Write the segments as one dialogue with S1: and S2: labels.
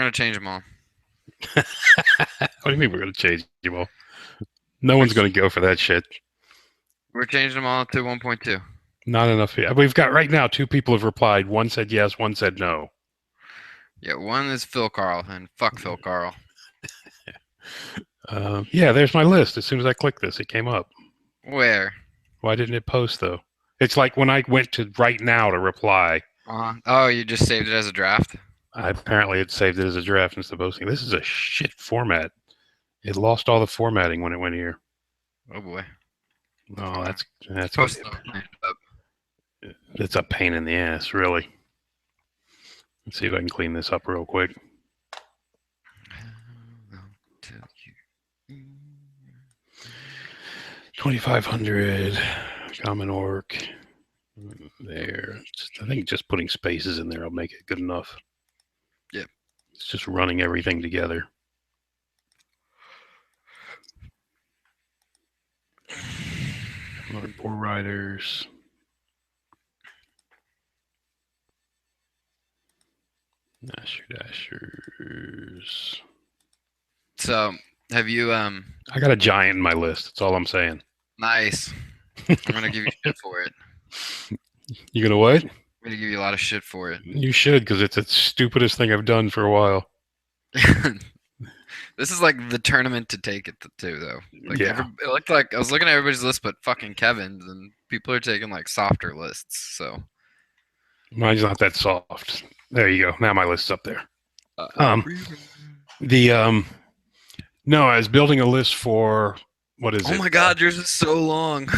S1: gonna change them all.
S2: What do you mean we're gonna change them all? No one's gonna go for that shit.
S1: We're changing them all to 1.2.
S2: Not enough. We've got right now 2 people have replied. One said yes, one said no.
S1: Yeah, one is Phil Carl, and fuck Phil Carl.
S2: Yeah, there's my list. As soon as I clicked this, it came up.
S1: Where?
S2: Why didn't it post though? It's like when I went to right now to reply.
S1: Oh, you just saved it as a draft?
S2: Apparently it saved it as a draft instead of posting. This is a shit format. It lost all the formatting when it went here.
S1: Oh boy.
S2: Oh, that's
S1: Post
S2: it's a pain in the ass, really. Let's see if I can clean this up real quick. 2500 common orc. There. I think just putting spaces in there will make it good enough.
S1: Yep.
S2: It's just running everything together. Poor riders. Dashers.
S1: So, have you
S2: I got a giant in my list. That's all I'm saying.
S1: Nice. I'm gonna give you shit for it.
S2: You gonna what?
S1: I'm gonna give you a lot of shit for it.
S2: You should, because it's the stupidest thing I've done for a while.
S1: This is like the tournament to take it to, though. Like,
S2: yeah.
S1: It looked like I was looking at everybody's list, but fucking Kevin's, and people are taking like softer lists. So
S2: mine's not that soft. There you go. Now my list's up there. No, I was building a list for what is it?
S1: Oh my god, yours is so long.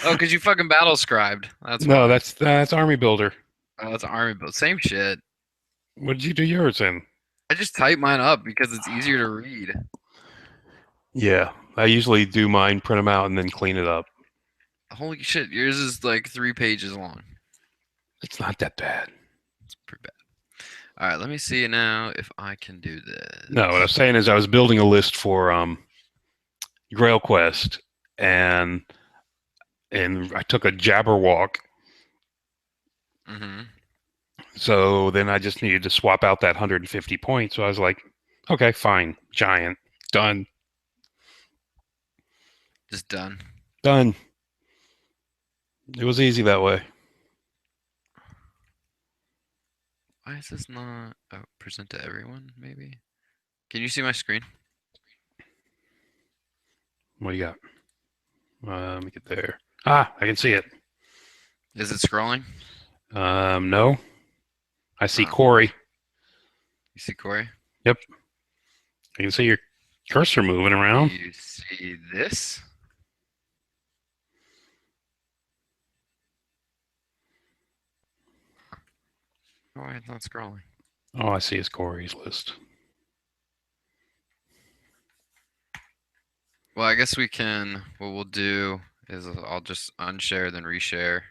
S1: Oh, because you fucking battle scribed. That's
S2: no, that's Army Builder.
S1: Oh, that's Army Build. Same shit.
S2: What did you do yours in?
S1: I just type mine up because it's easier to read.
S2: Yeah, I usually do mine, print them out, and then clean it up.
S1: Holy shit, yours is like 3 pages long.
S2: It's not that bad.
S1: It's pretty bad. All right, let me see now if I can do this.
S2: No, what I was saying is I was building a list for Grail Quest, and I took a Jabberwock.
S1: Mm-hmm.
S2: So then I just needed to swap out that 150 points. So I was like, okay, fine, giant, done.
S1: Just done.
S2: Done. It was easy that way.
S1: Why is this not present to everyone, maybe? Can you see my screen?
S2: What do you got? Let me get there. Ah, I can see it.
S1: Is it scrolling?
S2: No. I see Corey.
S1: You see Corey?
S2: Yep. I can see your cursor moving around.
S1: Do you see this? Why it's not scrolling?
S2: Oh, I see his Corey's list.
S1: Well, I guess we can. What we'll do is I'll just unshare, then reshare.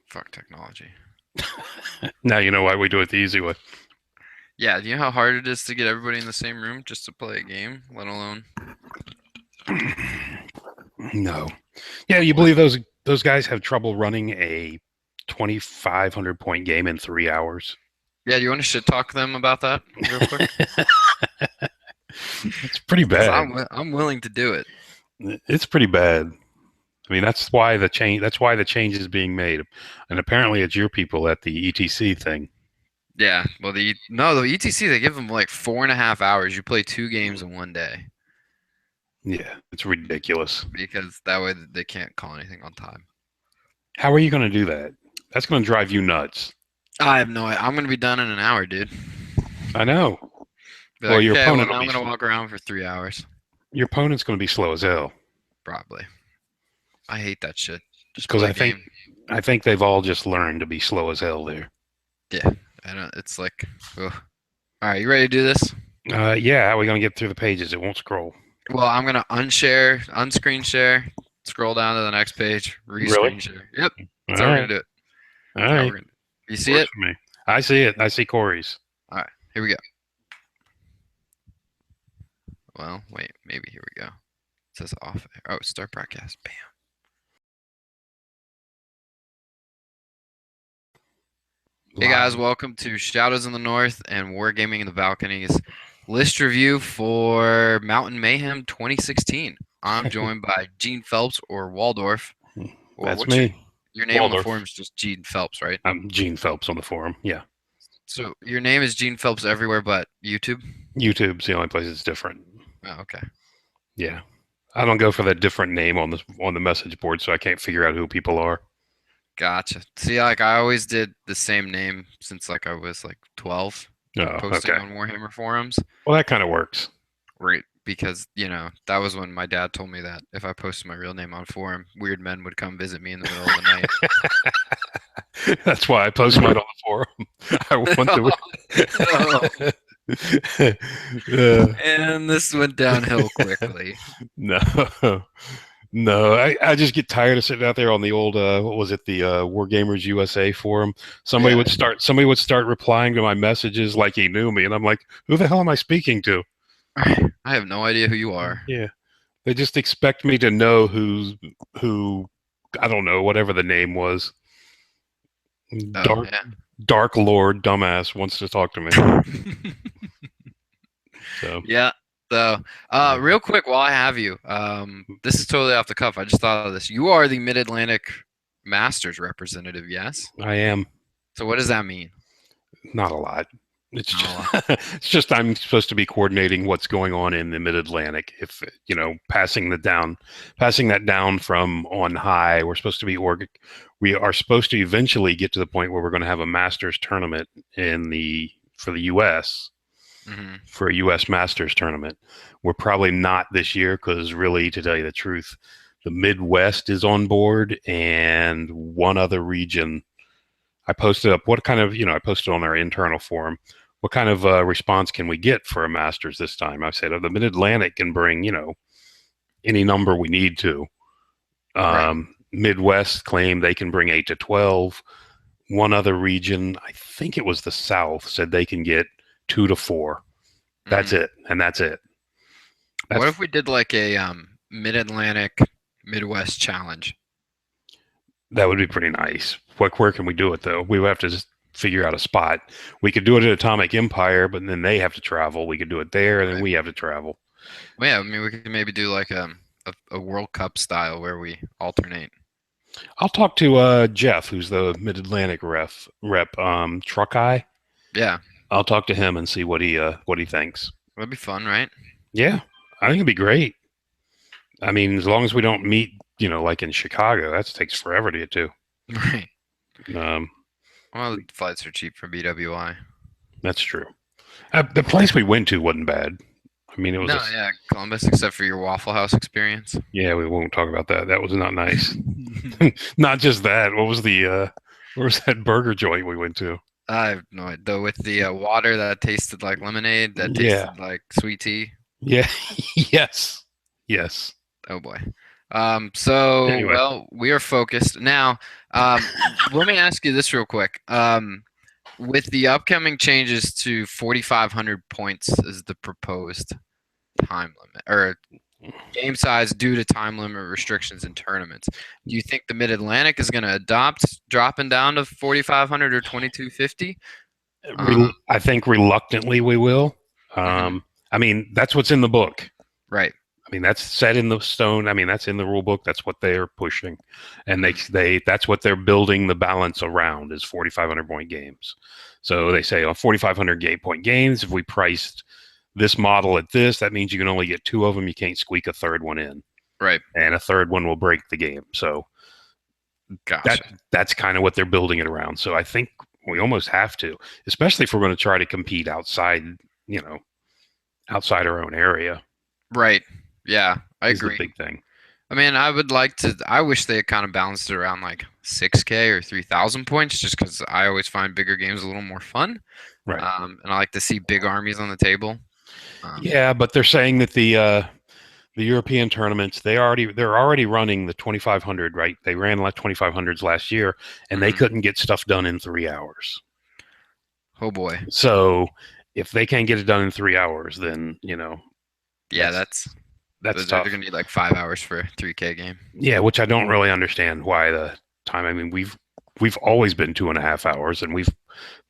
S1: Fuck technology.
S2: Now you know why we do it the easy way.
S1: Yeah, do you know how hard it is to get everybody in the same room just to play a game, let alone?
S2: No. Yeah, you believe those guys have trouble running a 2,500 point game in 3 hours?
S1: Yeah, do you want to shit talk them about that real quick?
S2: It's pretty bad.
S1: I'm willing to do it.
S2: It's pretty bad. I mean, that's why the change is being made, and apparently it's your people at the ETC thing.
S1: Yeah, well, the ETC, they give them like 4.5 hours. You play 2 games in 1 day.
S2: Yeah, it's ridiculous.
S1: Because that way they can't call anything on time.
S2: How are you going to do that? That's going to drive you nuts.
S1: I have no idea. I'm going to be done in an hour, dude.
S2: I know.
S1: Well, like, your opponent. I'm going to walk around for 3 hours.
S2: Your opponent's going to be slow as hell.
S1: Probably. I hate that shit. Just
S2: because I think they've all just learned to be slow as hell there.
S1: Yeah, I don't. It's like, ugh. All right, you ready to do this?
S2: Yeah. How are we going to get through the pages? It won't scroll.
S1: Well, I'm going to unscreen share, scroll down to the next page, re-screen share. Yep. That's how we're going to do it.
S2: All right.
S1: You see it?
S2: I see it. I see Corey's.
S1: All right. Here we go. Well, wait, maybe here we go. It says off. Oh, start broadcast. Bam. Hey guys, welcome to Shadows in the North and Wargaming in the Balconies list review for Mountain Mayhem 2016. I'm joined by Gene Phelps or Waldorf. Or
S2: That's me.
S1: Your name
S2: Waldorf.
S1: on the forum is just Gene Phelps, right?
S2: I'm Gene Phelps on the forum. Yeah.
S1: So your name is Gene Phelps everywhere but YouTube?
S2: YouTube's the only place it's different.
S1: Oh, okay.
S2: Yeah. I don't go for that different name on the message board, so I can't figure out who people are.
S1: Gotcha. See, like I always did the same name since like I was like 12, posting on Warhammer forums.
S2: Well, that kind of works.
S1: Right, because that was when my dad told me that if I posted my real name on forum, weird men would come visit me in the middle of the
S2: night. That's why I post mine on the forum. I want
S1: to. And this went downhill quickly.
S2: No, I just get tired of sitting out there on the old what was it, the Wargamers USA forum. Somebody would start replying to my messages like he knew me, and I'm like, who the hell am I speaking to?
S1: I have no idea who you are.
S2: Yeah, they just expect me to know who I don't know, whatever the name was. Dark Lord dumbass wants to talk to me. So
S1: yeah. So, real quick, while I have you, this is totally off the cuff. I just thought of this. You are the Mid-Atlantic Masters representative, yes?
S2: I am.
S1: So what does that mean?
S2: Not a lot. It's just I'm supposed to be coordinating what's going on in the Mid-Atlantic. If passing that down from on high, we are supposed to eventually get to the point where we're going to have a Masters tournament for the U.S. For a U.S. Masters tournament. We're probably not this year because really, to tell you the truth, the Midwest is on board and one other region. I posted up I posted on our internal forum, what kind of response can we get for a Masters this time? I said, the Mid-Atlantic can bring, any number we need to.
S1: Right.
S2: Midwest claimed they can bring 8 to 12. One other region, I think it was the South, said they can get 2 to 4. That's it, and that's it.
S1: What if we did like a Mid-Atlantic Midwest challenge?
S2: That would be pretty nice. Where can we do it though? We would have to just figure out a spot. We could do it at Atomic Empire, but then they have to travel. We could do it there, and then we have to travel.
S1: Well, yeah, I mean, we could maybe do like a World Cup style where we alternate.
S2: I'll talk to Jeff, who's the Mid-Atlantic rep, Truck Eye.
S1: Yeah.
S2: I'll talk to him and see what he thinks.
S1: That'd be fun, right?
S2: Yeah, I think it'd be great. I mean, as long as we don't meet, like in Chicago, that takes forever to get to.
S1: Right. Well, the flights are cheap from BWI.
S2: That's true. The place we went to wasn't bad. I mean, it was
S1: Columbus, except for your Waffle House experience.
S2: Yeah, we won't talk about that. That was not nice. Not just that. What was where was that burger joint we went to?
S1: I have no idea. With the water that tasted like lemonade, that tasted like sweet tea.
S2: Yeah. Yes.
S1: Oh boy. So
S2: anyway.
S1: Well, we are focused now. Let me ask you this real quick. With the upcoming changes to 4,500 points is the proposed time limit or game size due to time limit restrictions in tournaments. Do you think the Mid-Atlantic is going to adopt dropping down to 4,500 or 2,250?
S2: I think reluctantly we will. I mean, that's what's in the book.
S1: Right.
S2: I mean, that's set in the stone. I mean, that's in the rule book. That's what they're pushing. And that's what they're building the balance around is 4,500 point games. So they say on 4,500 point games, if we priced this model at this, that means you can only get 2 of them. You can't squeak a third one in.
S1: Right.
S2: And a third one will break the game. So that's kind of what they're building it around. So I think we almost have to, especially if we're going to try to compete outside, outside our own area.
S1: Right. Yeah, I agree.
S2: The big thing.
S1: I mean, I wish they had kind of balanced it around like 6K or 3,000 points just because I always find bigger games a little more fun.
S2: Right.
S1: And I like to see big armies on the table.
S2: Yeah, but they're saying that the European tournaments, they're already running the 2,500, right? They ran like 2,500s last year, and they couldn't get stuff done in 3 hours.
S1: Oh boy!
S2: So if they can't get it done in 3 hours, then
S1: Yeah,
S2: that's
S1: they're
S2: tough.
S1: gonna need like 5 hours for a 3K game.
S2: Yeah, which I don't really understand why the time. I mean, we've always been 2.5 hours, and we've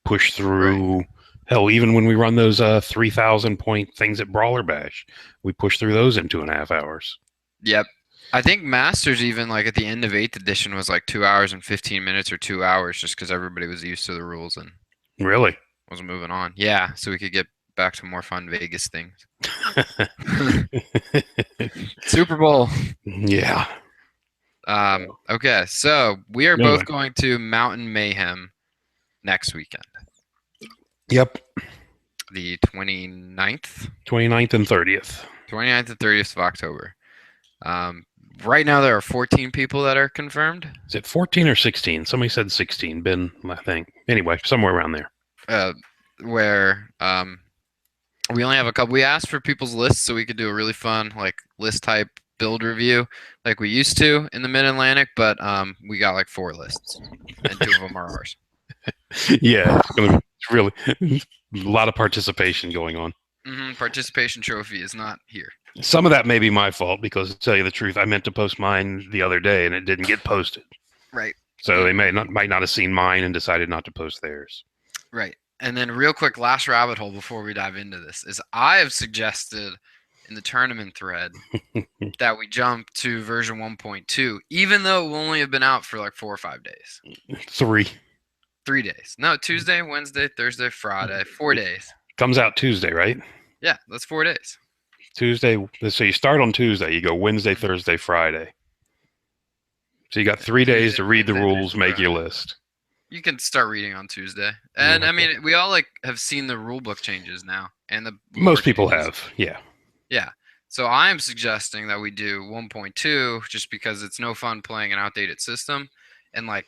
S2: pushed through. Hell, even when we run those 3,000 point things at Brawler Bash, we push through those in 2.5 hours.
S1: Yep. I think Masters even like at the end of 8th edition was like 2 hours and 15 minutes or 2 hours just because everybody was used to the rules and
S2: Really?
S1: was moving on. Yeah, so we could get back to more fun Vegas things. Super Bowl.
S2: Yeah.
S1: Okay, so we are
S2: Anyway.
S1: both going to Mountain Mayhem next weekend,
S2: Yep.
S1: the 29th?
S2: 29th and 30th.
S1: 29th and 30th of October. Right now there are 14 people that are confirmed.
S2: Is it 14 or 16? Somebody said 16. Ben, I think. Anyway, somewhere around there.
S1: Where we only have a couple. We asked for people's lists so we could do a really fun like list type build review like we used to in the Mid-Atlantic, but we got like 4 lists, and 2 of them are ours.
S2: Yeah, it's really a lot of participation going on.
S1: Participation trophy is not here.
S2: Some of that may be my fault because, to tell you the truth, I meant to post mine the other day and it didn't get posted.
S1: Right.
S2: So they might not have seen mine and decided not to post theirs.
S1: Right. And then real quick, last rabbit hole before we dive into this is I have suggested in the tournament thread that we jump to version 1.2, even though it will only have been out for like 4 or 5 days.
S2: 3
S1: days. No, Tuesday, Wednesday, Thursday, Friday, 4 days.
S2: Comes out Tuesday, right?
S1: Yeah, that's 4 days.
S2: Tuesday. So you start on Tuesday. You go Wednesday, Thursday, Friday. So you got 3 days to read the rules, make your list.
S1: You can start reading on Tuesday, and I mean, we all like have seen the rule book changes now, and the
S2: most people have, yeah.
S1: Yeah. So I'm suggesting that we do 1.2 just because it's no fun playing an outdated system, and like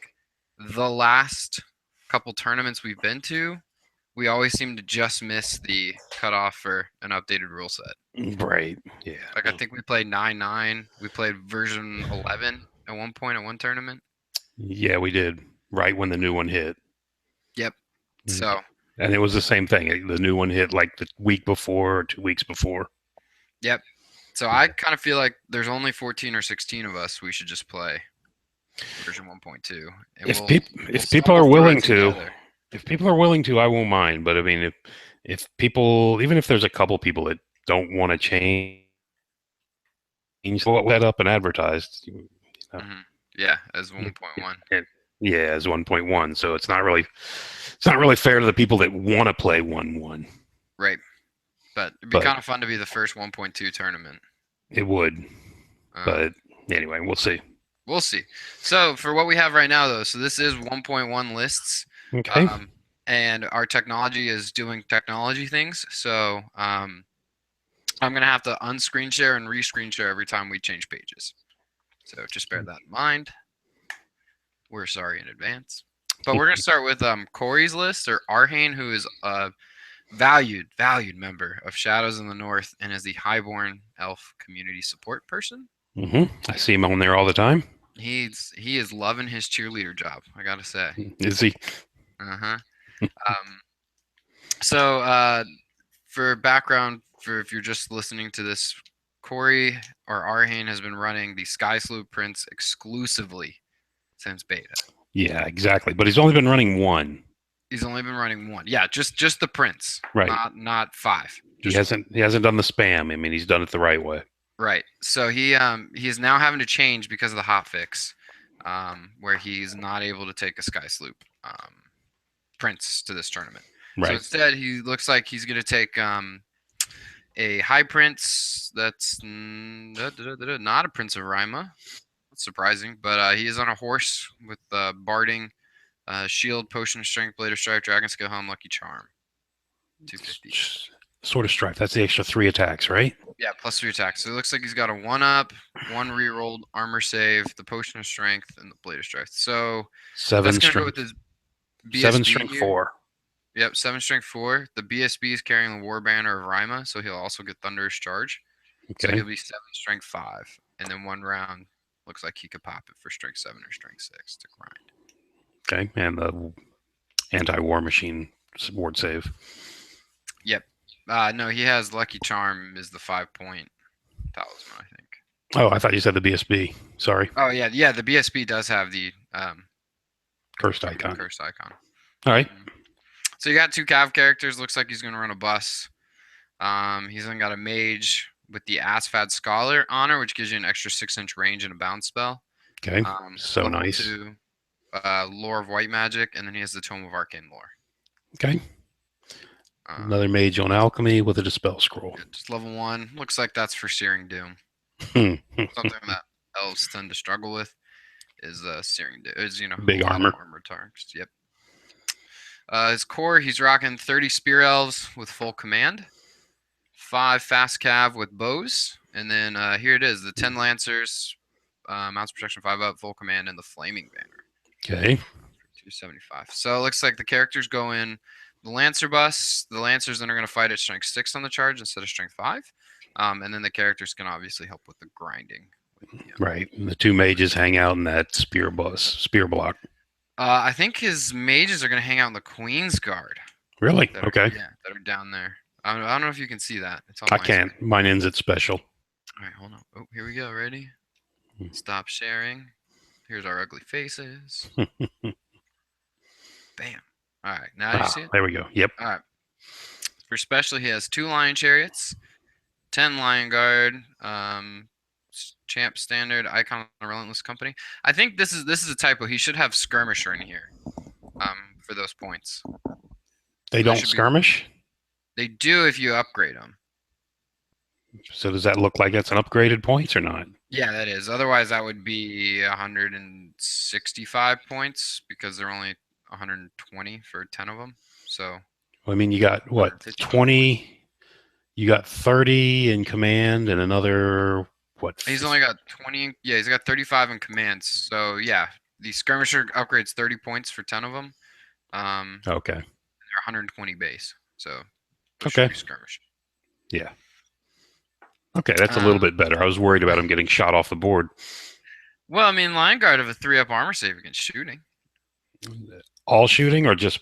S1: the last couple tournaments we've been to, we always seem to just miss the cutoff for an updated rule set.
S2: Right. Yeah.
S1: Like I think we played 9-9. We played version 11 at one point at one tournament.
S2: Yeah, we did. Right when the new one hit.
S1: Yep. So.
S2: And it was the same thing. The new one hit like the week before or 2 weeks before.
S1: Yep. So I kind of feel like there's only 14 or 16 of us. We should just play version 1.2.
S2: If people are willing to. If people are willing to, I won't mind. But I mean, if people, even if there's a couple people that don't want to change what we set up and advertised, you know.
S1: Yeah, as 1.1.
S2: Yeah, as 1.1. So it's not really fair to the people that want to play 1.1.
S1: Right, but it'd be kind of fun to be the first 1.2 tournament.
S2: It would, but anyway, we'll see.
S1: We'll see. So for what we have right now, though, so this is 1.1 lists.
S2: Okay.
S1: And our technology is doing technology things. So I'm going to have to unscreen share and rescreen share every time we change pages. So just bear that in mind. We're sorry in advance. But we're going to start with Corey's list, or Arhane, who is a valued member of Shadows in the North and is the Highborn Elf community support person.
S2: I see him on there all the time.
S1: He is loving his cheerleader job, I got to say.
S2: Is he?
S1: So for background, for if you're just listening to this, Corey or Arhane has been running the Sky Sloop Prince exclusively since beta.
S2: Yeah, exactly. But he's only been running 1.
S1: He's only been running 1. Yeah, just the Prince. Right. Not 5.
S2: He hasn't done the spam. I mean, he's done it the right way.
S1: Right. So he is now having to change because of the hotfix, where he's not able to take a Sky Sloop Prince to this tournament. Right. So instead, he looks like he's going to take a High Prince that's not a Prince of Rima. That's surprising, but he is on a horse with barding, shield, potion of strength, blade of strife, dragon skill helm, lucky charm. 250.
S2: Sword of strife. That's the extra 3 attacks, right?
S1: Yeah, plus 3 attacks. So it looks like he's got a 1-up, 1 rerolled, armor save, the potion of strength, and the blade of strength. So
S2: 7 strength.
S1: Go with his BSB
S2: 7 strength here. 4.
S1: Yep, 7 strength 4. The BSB is carrying the war banner of Rima, so he'll also get thunderous charge. Okay. So he'll be 7 strength 5, and then 1 round looks like he could pop it for strength 7 or strength 6 to grind.
S2: Okay, and the anti-war machine ward save.
S1: Yep. No, he has Lucky Charm is the 5-point talisman, I think.
S2: Oh, I thought you said the BSB. Sorry.
S1: Oh yeah. The BSB does have the
S2: Cursed icon.
S1: Cursed icon.
S2: All right.
S1: So you got 2 Cav characters. Looks like he's gonna run a bus. He's then got a mage with the Asphad Scholar honor, which gives you an extra 6-inch range and a bounce spell.
S2: Okay. So
S1: level
S2: nice.
S1: 2, Lore of White Magic, and then he has the Tome of Arcane Lore.
S2: Okay. Another mage on alchemy with a dispel scroll.
S1: Yeah, just level 1. Looks like that's for Searing Doom. Something that elves tend to struggle with is Searing Doom. Is
S2: big armor.
S1: Armor targets. Yep. His core, he's rocking 30 Spear Elves with full command, 5 Fast Cav with bows, and then here it is, the 10 Lancers, Mounts Protection 5 up, full command, and the Flaming Banner.
S2: Okay.
S1: 275. So it looks like the characters go in the Lancer bus. The Lancers then are going to fight at Strength 6 on the charge instead of Strength 5. And then the characters can obviously help with the grinding.
S2: Right. And the 2 mages hang out in that spear block.
S1: I think his mages are going to hang out in the Queen's Guard.
S2: Really? Okay.
S1: Yeah, that are down there. I don't know if you can see that. It's on
S2: I can't.
S1: screen.
S2: Mine ends at special.
S1: All right, hold on. Oh, here we go. Ready? Stop sharing. Here's our ugly faces. Bam. All right, now you see it?
S2: There we go. Yep.
S1: All right. For special, he has 2 Lion Chariots, 10 Lion Guard, Champ Standard, Icon of the Relentless Company. I think this is a typo. He should have Skirmisher in here for those points.
S2: They don't skirmish?
S1: They do if you upgrade them.
S2: So does that look like it's an upgraded points or not?
S1: Yeah, that is. Otherwise, that would be 165 points because they're only 120 for 10 of them. So.
S2: Well, I mean, you got what? 20. You got 30 in command and another what?
S1: He's only got 20. Yeah, he's got 35 in command. So yeah, the skirmisher upgrades 30 points for 10 of them.
S2: Okay.
S1: They're 120 base. So.
S2: Okay.
S1: Skirmish.
S2: Yeah. Okay, that's a little bit better. I was worried about him getting shot off the board.
S1: Well, I mean, Lion Guard have a 3-up armor save against shooting.
S2: All shooting or just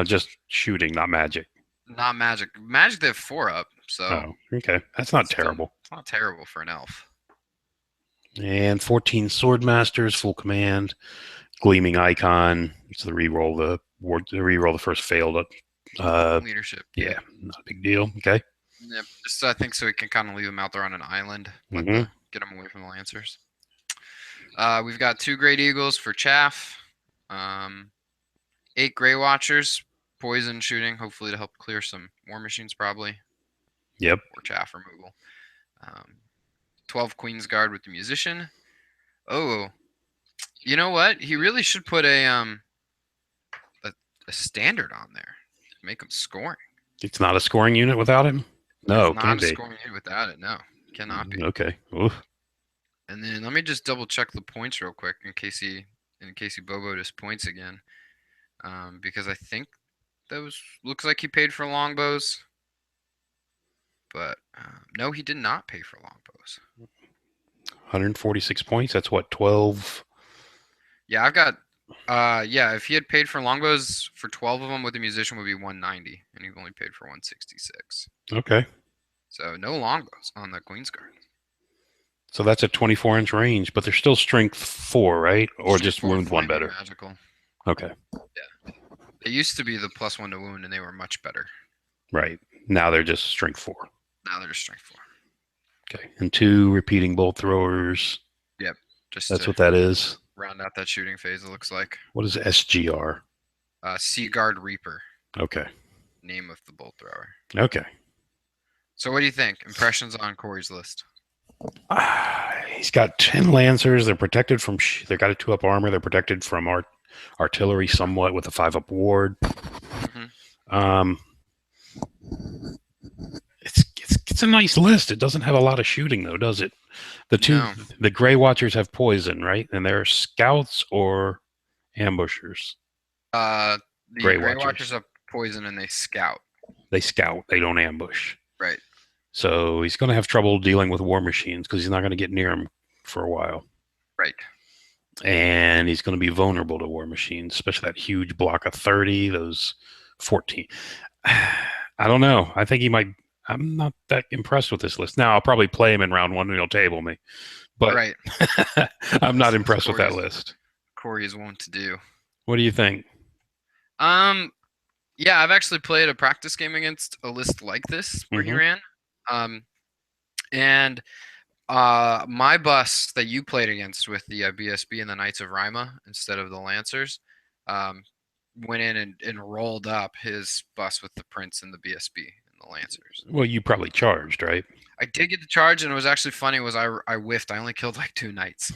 S2: just shooting, not magic?
S1: Not magic. Magic, they have 4-up. So.
S2: Oh, okay. That's not terrible.
S1: It's not terrible for an elf.
S2: And 14 Sword Masters, full command, gleaming icon. It's the reroll the first failed
S1: leadership.
S2: Yeah, not a big deal. Okay.
S1: Yeah, just I think so we can kind of leave them out there on an island, get them away from the Lancers. We've got 2 Great Eagles for chaff, 8 Grey Watchers, poison shooting, hopefully to help clear some war machines probably.
S2: Yep.
S1: Or chaff removal. 12 Queen's Guard with the Musician. Oh, you know what? He really should put a standard on there to make him scoring.
S2: It's not a scoring unit without him? No,
S1: it's not a scoring unit without it. No, cannot be.
S2: Okay. Oof.
S1: And then let me just double check the points real quick in case he boboed his points again, because I think looks like he paid for longbows, but no, he did not pay for longbows.
S2: 146 points. That's what 12.
S1: Yeah, I've got. If he had paid for longbows for 12 of them with the musician would be 190, and he only paid for 166.
S2: Okay.
S1: So no longbows on the Queen's Guard.
S2: So that's a 24-inch range, but they're still strength 4, right? Or just wound 1 better?
S1: Magical.
S2: Okay.
S1: Yeah. It used to be the +1 to wound, and they were much better.
S2: Right. Now they're just strength 4.
S1: Now they're just strength 4.
S2: Okay. And 2 repeating bolt throwers.
S1: Yep.
S2: That's what that is.
S1: Round out that shooting phase, it looks like.
S2: What is SGR?
S1: Sea Guard Reaper.
S2: Okay.
S1: Name of the bolt thrower.
S2: Okay.
S1: So what do you think? Impressions on Corey's list?
S2: He's got 10 Lancers. They're protected from... They've got a 2-up armor. They're protected from artillery somewhat with a 5-up ward. It's a nice list. It doesn't have a lot of shooting, though, does it? The Grey Watchers have poison, right? And they're scouts or ambushers?
S1: The Grey Watchers have poison and they scout.
S2: They scout. They don't ambush.
S1: Right.
S2: So he's going to have trouble dealing with war machines because he's not going to get near them for a while.
S1: Right.
S2: And he's going to be vulnerable to war machines, especially that huge block of 30, those 14. I don't know. I think he might... I'm not that impressed with this list. Now I'll probably play him in round 1 and he'll table me, but
S1: Right.
S2: I'm not
S1: As
S2: impressed with that list.
S1: Corey is wont to do.
S2: What do you think?
S1: Yeah, I've actually played a practice game against a list like this where he ran. And my bus that you played against with the BSB and the Knights of Rima instead of the Lancers, went in and rolled up his bus with the Prince and the BSB and the Lancers.
S2: Well, you probably charged, right?
S1: I did get the charge, and it was actually funny. Was I whiffed? I only killed like 2 knights.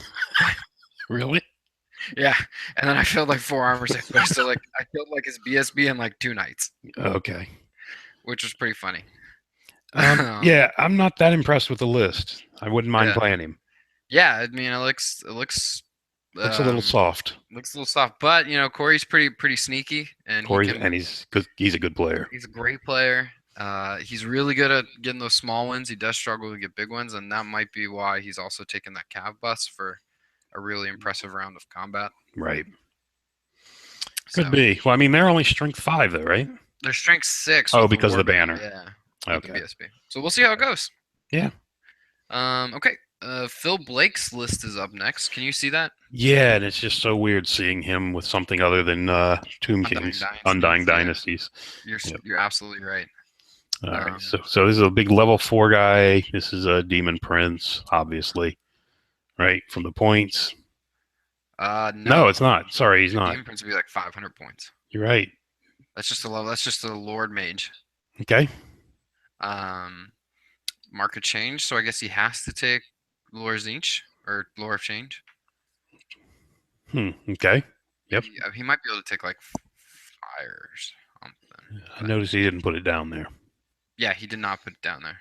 S2: Really?
S1: Yeah, and then I killed like 4 armor saves. So like I killed like his BSB and like 2 knights.
S2: Okay.
S1: Which was pretty funny.
S2: Yeah, I'm not that impressed with the list. I wouldn't mind playing him.
S1: Yeah, I mean, it looks
S2: a little soft.
S1: Looks a little soft, but you know, Corey's pretty sneaky, and
S2: he's good. He's a good player.
S1: He's a great player. He's really good at getting those small wins. He does struggle to get big ones, and that might be why he's also taken that cav bus for a really impressive round of combat.
S2: Right. Could be. Well, I mean, they're only strength 5, though, right?
S1: They're strength 6.
S2: Oh, because of the banner.
S1: Yeah.
S2: Okay.
S1: BSB. So we'll see how it goes.
S2: Yeah.
S1: Okay. Phil Blake's list is up next. Can you see that?
S2: Yeah, and it's just so weird seeing him with something other than Tomb Kings, Undying Dynasties.
S1: You're absolutely right.
S2: All right. So this is a big level 4 guy. This is a Demon Prince, obviously, right? From the points. No, it's not. Sorry, he's not.
S1: Demon Prince would be like 500 points.
S2: You're right.
S1: That's just a level. That's just a Lord Mage.
S2: Okay.
S1: Mark of Change, so I guess he has to take Lore of Zinch or Lore of Change.
S2: Okay. Yep.
S1: He might be able to take like fire or something.
S2: I noticed he didn't put it down there.
S1: Yeah, he did not put it down there.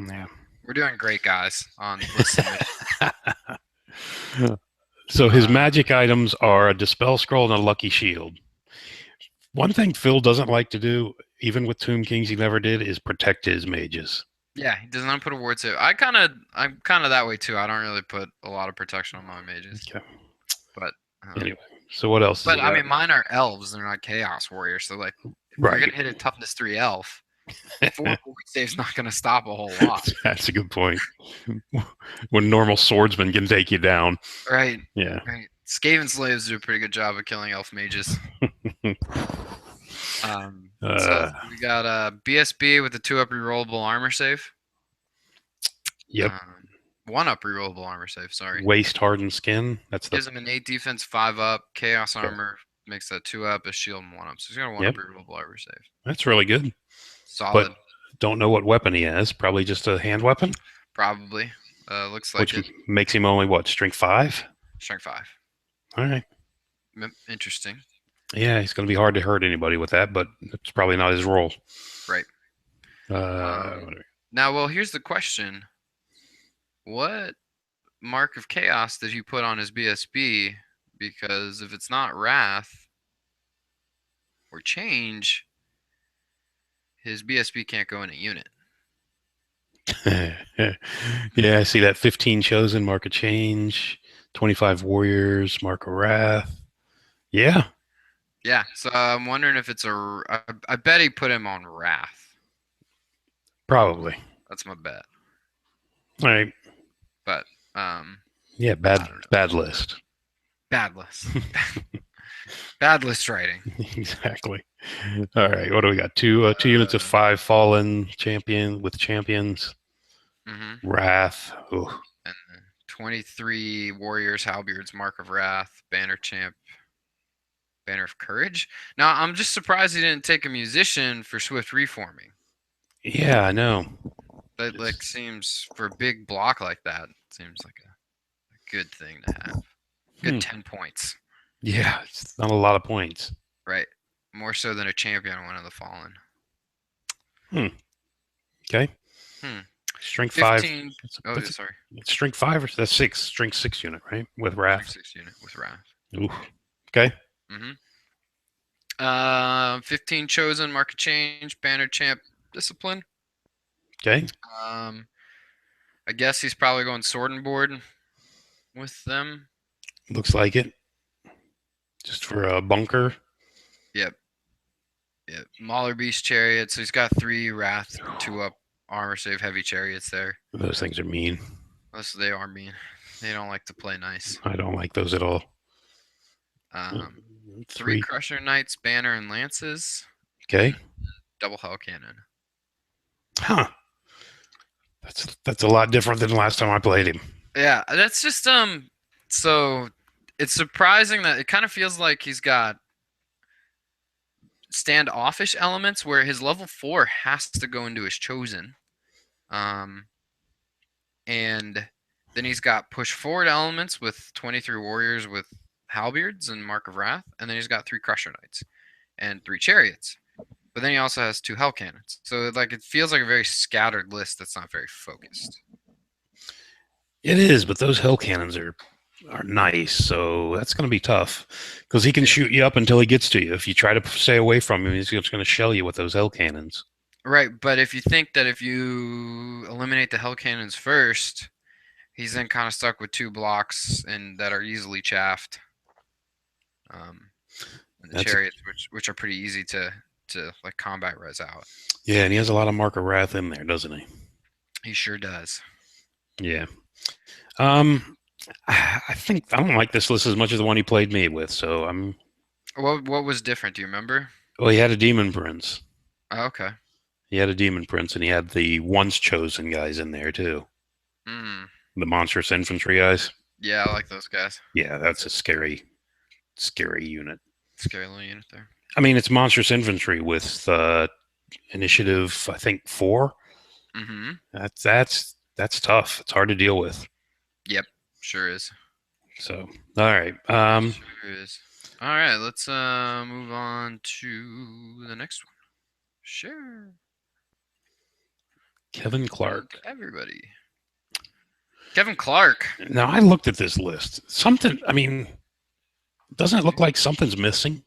S2: Yeah.
S1: We're doing great, guys, on listen.
S2: So his magic items are a Dispel Scroll and a Lucky Shield. One thing Phil doesn't like to do, even with Tomb Kings he never did, is protect his mages.
S1: Yeah, he does not put a ward save. I'm kind of that way too. I don't really put a lot of protection on my mages.
S2: Okay.
S1: But
S2: anyway, so what else?
S1: But I mean, mine are elves. They're not chaos warriors. So like, if you're gonna hit a toughness 3 elf, 4 ward save's not gonna stop a whole lot.
S2: That's a good point. When normal swordsmen can take you down.
S1: Right.
S2: Yeah.
S1: Right. Skaven slaves do a pretty good job of killing elf mages. So we got BSB with a 2-up rerollable armor save.
S2: Yep.
S1: 1-up rerollable armor save. Sorry.
S2: Waste hardened skin.
S1: Gives him an 8 defense, 5-up. Chaos armor makes that 2-up. A shield and 1-up. So he's got a 1-up rerollable armor save.
S2: That's really good.
S1: Solid.
S2: But don't know what weapon he has. Probably just a hand weapon.
S1: Probably. Looks like
S2: which makes him only what? Strength 5.
S1: Strength 5.
S2: All right.
S1: Interesting.
S2: Yeah, he's going to be hard to hurt anybody with that, but it's probably not his role.
S1: Right. Now, well, here's the question. What Mark of Chaos did he put on his BSB? Because if it's not Wrath or Change, his BSB can't go in a unit.
S2: Yeah, I see that. 15 Chosen, Mark of Change, 25 Warriors, Mark of Wrath. Yeah.
S1: Yeah, so I'm wondering if it's I bet he put him on Wrath.
S2: Probably.
S1: That's my bet.
S2: All right.
S1: But
S2: yeah, bad list.
S1: Bad list. Bad list writing.
S2: Exactly. All right. What do we got? Two units of 5 fallen champions. Wrath. Ooh.
S1: And 23 Warriors, Halberds, Mark of Wrath, Banner Champ, Banner of Courage. Now, I'm just surprised he didn't take a musician for Swift Reforming.
S2: Yeah, I know.
S1: That like seems, for a big block like that, seems like a good thing to have. Good 10 points.
S2: Yeah, it's not a lot of points.
S1: Right. More so than a champion on One of the Fallen.
S2: Okay. Strength
S1: 15, 5. Sorry.
S2: It's strength 5 or that's 6. Strength 6 unit, right? With Wrath.
S1: Strength 6 unit with Wrath.
S2: Ooh. Okay.
S1: 15 Chosen, Mark of Change, Banner Champ, Discipline.
S2: Okay.
S1: I guess he's probably going Sword and Board with them.
S2: Looks like it. Just for a bunker.
S1: Yep. Mauler Beast Chariot. So he's got 3 Wrath, 2-up armor save heavy chariots there.
S2: Those things are mean.
S1: They are mean. They don't like to play nice.
S2: I don't like those at all.
S1: 3 Crusher Knights, Banner, and Lances.
S2: Okay.
S1: Double Hell Cannon.
S2: Huh. That's a lot different than the last time I played him.
S1: Yeah, that's just so it's surprising that it kind of feels like he's got standoffish elements where his level 4 has to go into his chosen. And then he's got push forward elements with 23 warriors with halberds and Mark of Wrath, and then he's got 3 Crusher Knights and 3 chariots. But then he also has 2 hell cannons. So like it feels like a very scattered list that's not very focused.
S2: It is, but those hell cannons are nice, so that's going to be tough because he can shoot you up until he gets to you. If you try to stay away from him, he's just going to shell you with those hell cannons.
S1: Right, but if you think that if you eliminate the hell cannons first, he's then kind of stuck with 2 blocks and that are easily chaffed. And the chariots, which are pretty easy to like combat res out.
S2: Yeah, and he has a lot of Mark of Wrath in there, doesn't he?
S1: He sure does.
S2: Yeah. I think I don't like this list as much as the one he played me with, so I'm.
S1: What was different? Do you remember?
S2: Well, he had a Demon Prince.
S1: Oh, okay.
S2: He had a Demon Prince, and he had the Once Chosen guys in there too. The monstrous infantry guys.
S1: Yeah, I like those guys.
S2: Yeah, that's a scary unit.
S1: Scary little unit there.
S2: I mean, it's monstrous infantry with initiative, I think 4.
S1: Mm-hmm.
S2: That's tough. It's hard to deal with.
S1: Yep, sure is.
S2: So, all right.
S1: Sure is. All right, let's move on to the next one. Sure.
S2: Kevin Clark.
S1: Everybody. Kevin Clark.
S2: Now, I looked at this list. I mean, doesn't it look like something's missing?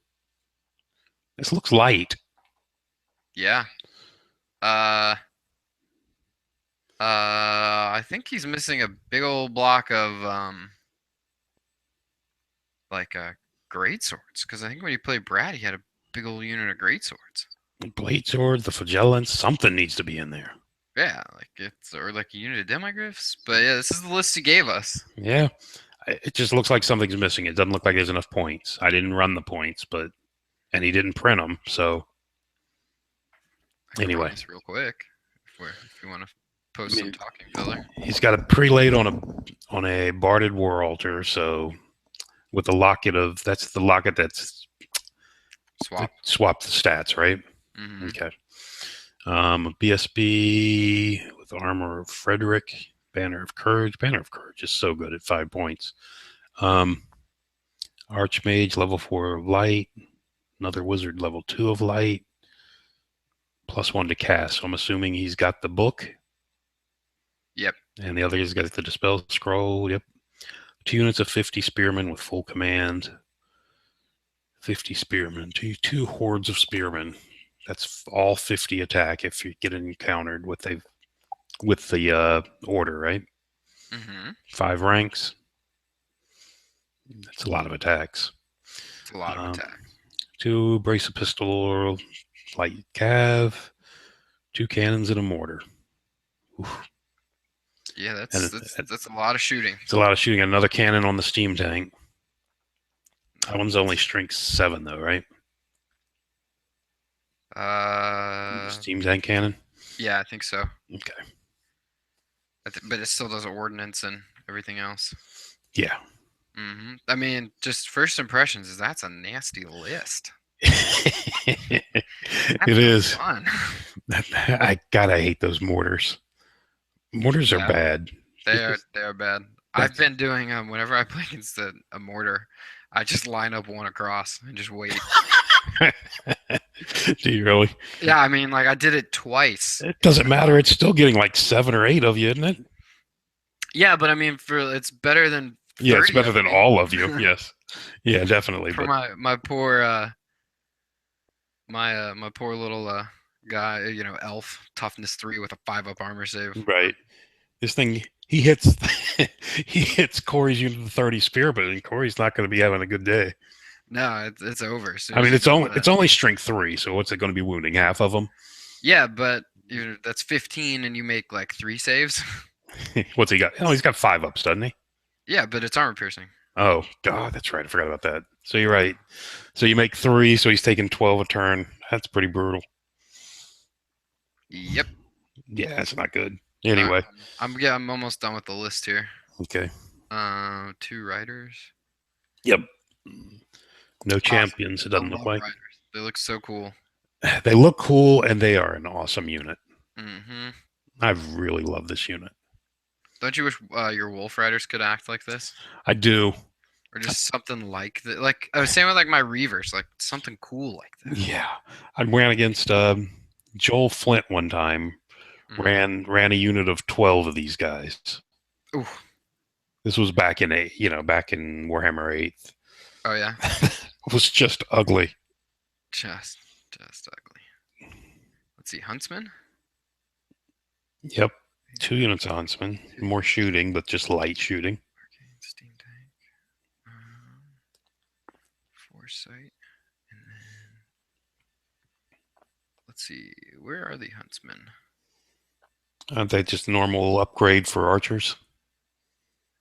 S2: This looks light.
S1: Yeah. I think he's missing a big old block of great swords, because I think when he played Brad, he had a big old unit of great swords.
S2: Blade sword, the flagellants, something needs to be in there.
S1: Yeah, or like a unit of demigryphs. But yeah, this is the list he gave us.
S2: Yeah, it just looks like something's missing. It doesn't look like there's enough points. I didn't run the points, and he didn't print them. So anyway,
S1: real quick, if you want to post some talking filler.
S2: He's got a prelate on a barded war altar. So with the locket that's the locket that's swap the stats, right?
S1: Mm-hmm.
S2: Okay. BSB with armor of Frederick, Banner of Courage. Banner of Courage is so good at 5 points. Archmage, level 4 of light. Another wizard, level 2 of light. +1 to cast. So I'm assuming he's got the book.
S1: Yep.
S2: And the other has got the Dispel Scroll. Yep. 2 units of 50 spearmen with full command. 50 spearmen. Two hordes of spearmen. That's all 50 attack if you get encountered with the order, right?
S1: Mm-hmm.
S2: 5 ranks. That's a lot of attacks.
S1: It's a lot of attacks. 2
S2: brace of pistol, light cav, 2 cannons and a mortar. Oof.
S1: Yeah, that's a lot of shooting.
S2: It's a lot of shooting. Another cannon on the steam tank. That one's only strength 7 though, right? Steam tank cannon?
S1: Yeah, I think so.
S2: Okay.
S1: But it still does ordnance and everything else.
S2: Yeah.
S1: Mm-hmm. I mean, just first impressions is that's a nasty list.
S2: It is.
S1: Fun.
S2: I hate those mortars. Mortars are bad.
S1: They are bad. I've been doing whenever I play against a mortar, I just line up one across and just wait.
S2: Do you really?
S1: Yeah, I mean, like I did it twice.
S2: It doesn't matter. It's still getting like 7 or 8 of you, isn't it?
S1: Yeah, but I mean, it's better than.
S2: Yeah, it's better than all of you. Yes. Yeah, definitely.
S1: For my poor my poor little guy, elf, toughness 3 with a 5-up armor save.
S2: Right. This thing he hits Corey's unit of 30 spearmen, and Corey's not going to be having a good day.
S1: No, it's over.
S2: I mean, it's only strength 3, so what's it going to be wounding? Half of them?
S1: Yeah, but That's 15, and you make like 3 saves.
S2: What's he got? Oh, he's got 5 ups, doesn't he?
S1: Yeah, but it's armor piercing.
S2: Oh, God, that's right. I forgot about that. So you're right. So you make 3, so he's taking 12 a turn. That's pretty brutal.
S1: Yep.
S2: Yeah, that's not good. Anyway.
S1: I'm almost done with the list here.
S2: Okay.
S1: 2 riders.
S2: Yep. No champions, it doesn't look like.
S1: Riders. They look so cool.
S2: They look cool, and they are an awesome unit.
S1: Mm-hmm.
S2: I really love this unit.
S1: Don't you wish your wolf riders could act like this?
S2: I do.
S1: Or just something like that. Like I was saying with like my reavers, like something cool like that.
S2: Yeah. I ran against Joel Flint one time.
S1: Mm-hmm.
S2: Ran a unit of 12 of these guys.
S1: Ooh.
S2: This was back in back in Warhammer 8th.
S1: Oh yeah.
S2: It was just ugly.
S1: Just ugly. Let's see, Huntsman.
S2: Yep. 2 units of Huntsman. More shooting, but just light shooting.
S1: Arcane steam tank. Foresight. And then let's see, where are the Huntsmen?
S2: Aren't they just normal upgrade for archers?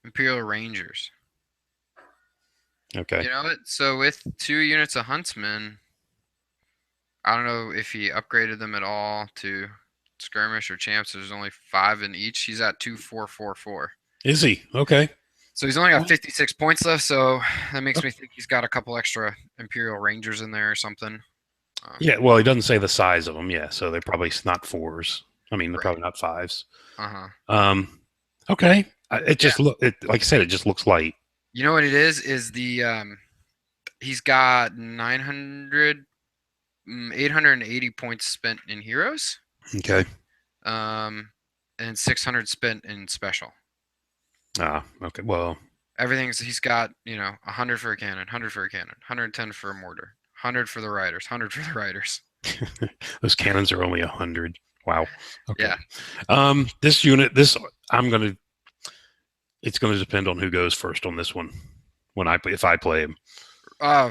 S1: Imperial Rangers.
S2: Okay.
S1: You know what? So with 2 units of Huntsmen, I don't know if he upgraded them at all to skirmish or champs. There's only 5 in each. He's at 2444.
S2: Is he? Okay.
S1: So he's only got 56 points left. So that makes me think he's got a couple extra Imperial Rangers in there or something.
S2: Yeah. Well, he doesn't say the size of them. Yeah. So they're probably not 4s. I mean, they're probably not 5s. Okay. It just like I said, it just looks light.
S1: You know what it is? Is the he's got 880 points spent in heroes.
S2: Okay.
S1: And 600 spent in special.
S2: Okay. Well,
S1: He's got, 100 for a cannon, 100 for a cannon, 110 for a mortar, 100 for the riders, 100 for the riders.
S2: Those cannons are only 100. Wow. Okay.
S1: Yeah.
S2: This unit, it's going to depend on who goes first on this one if I play him.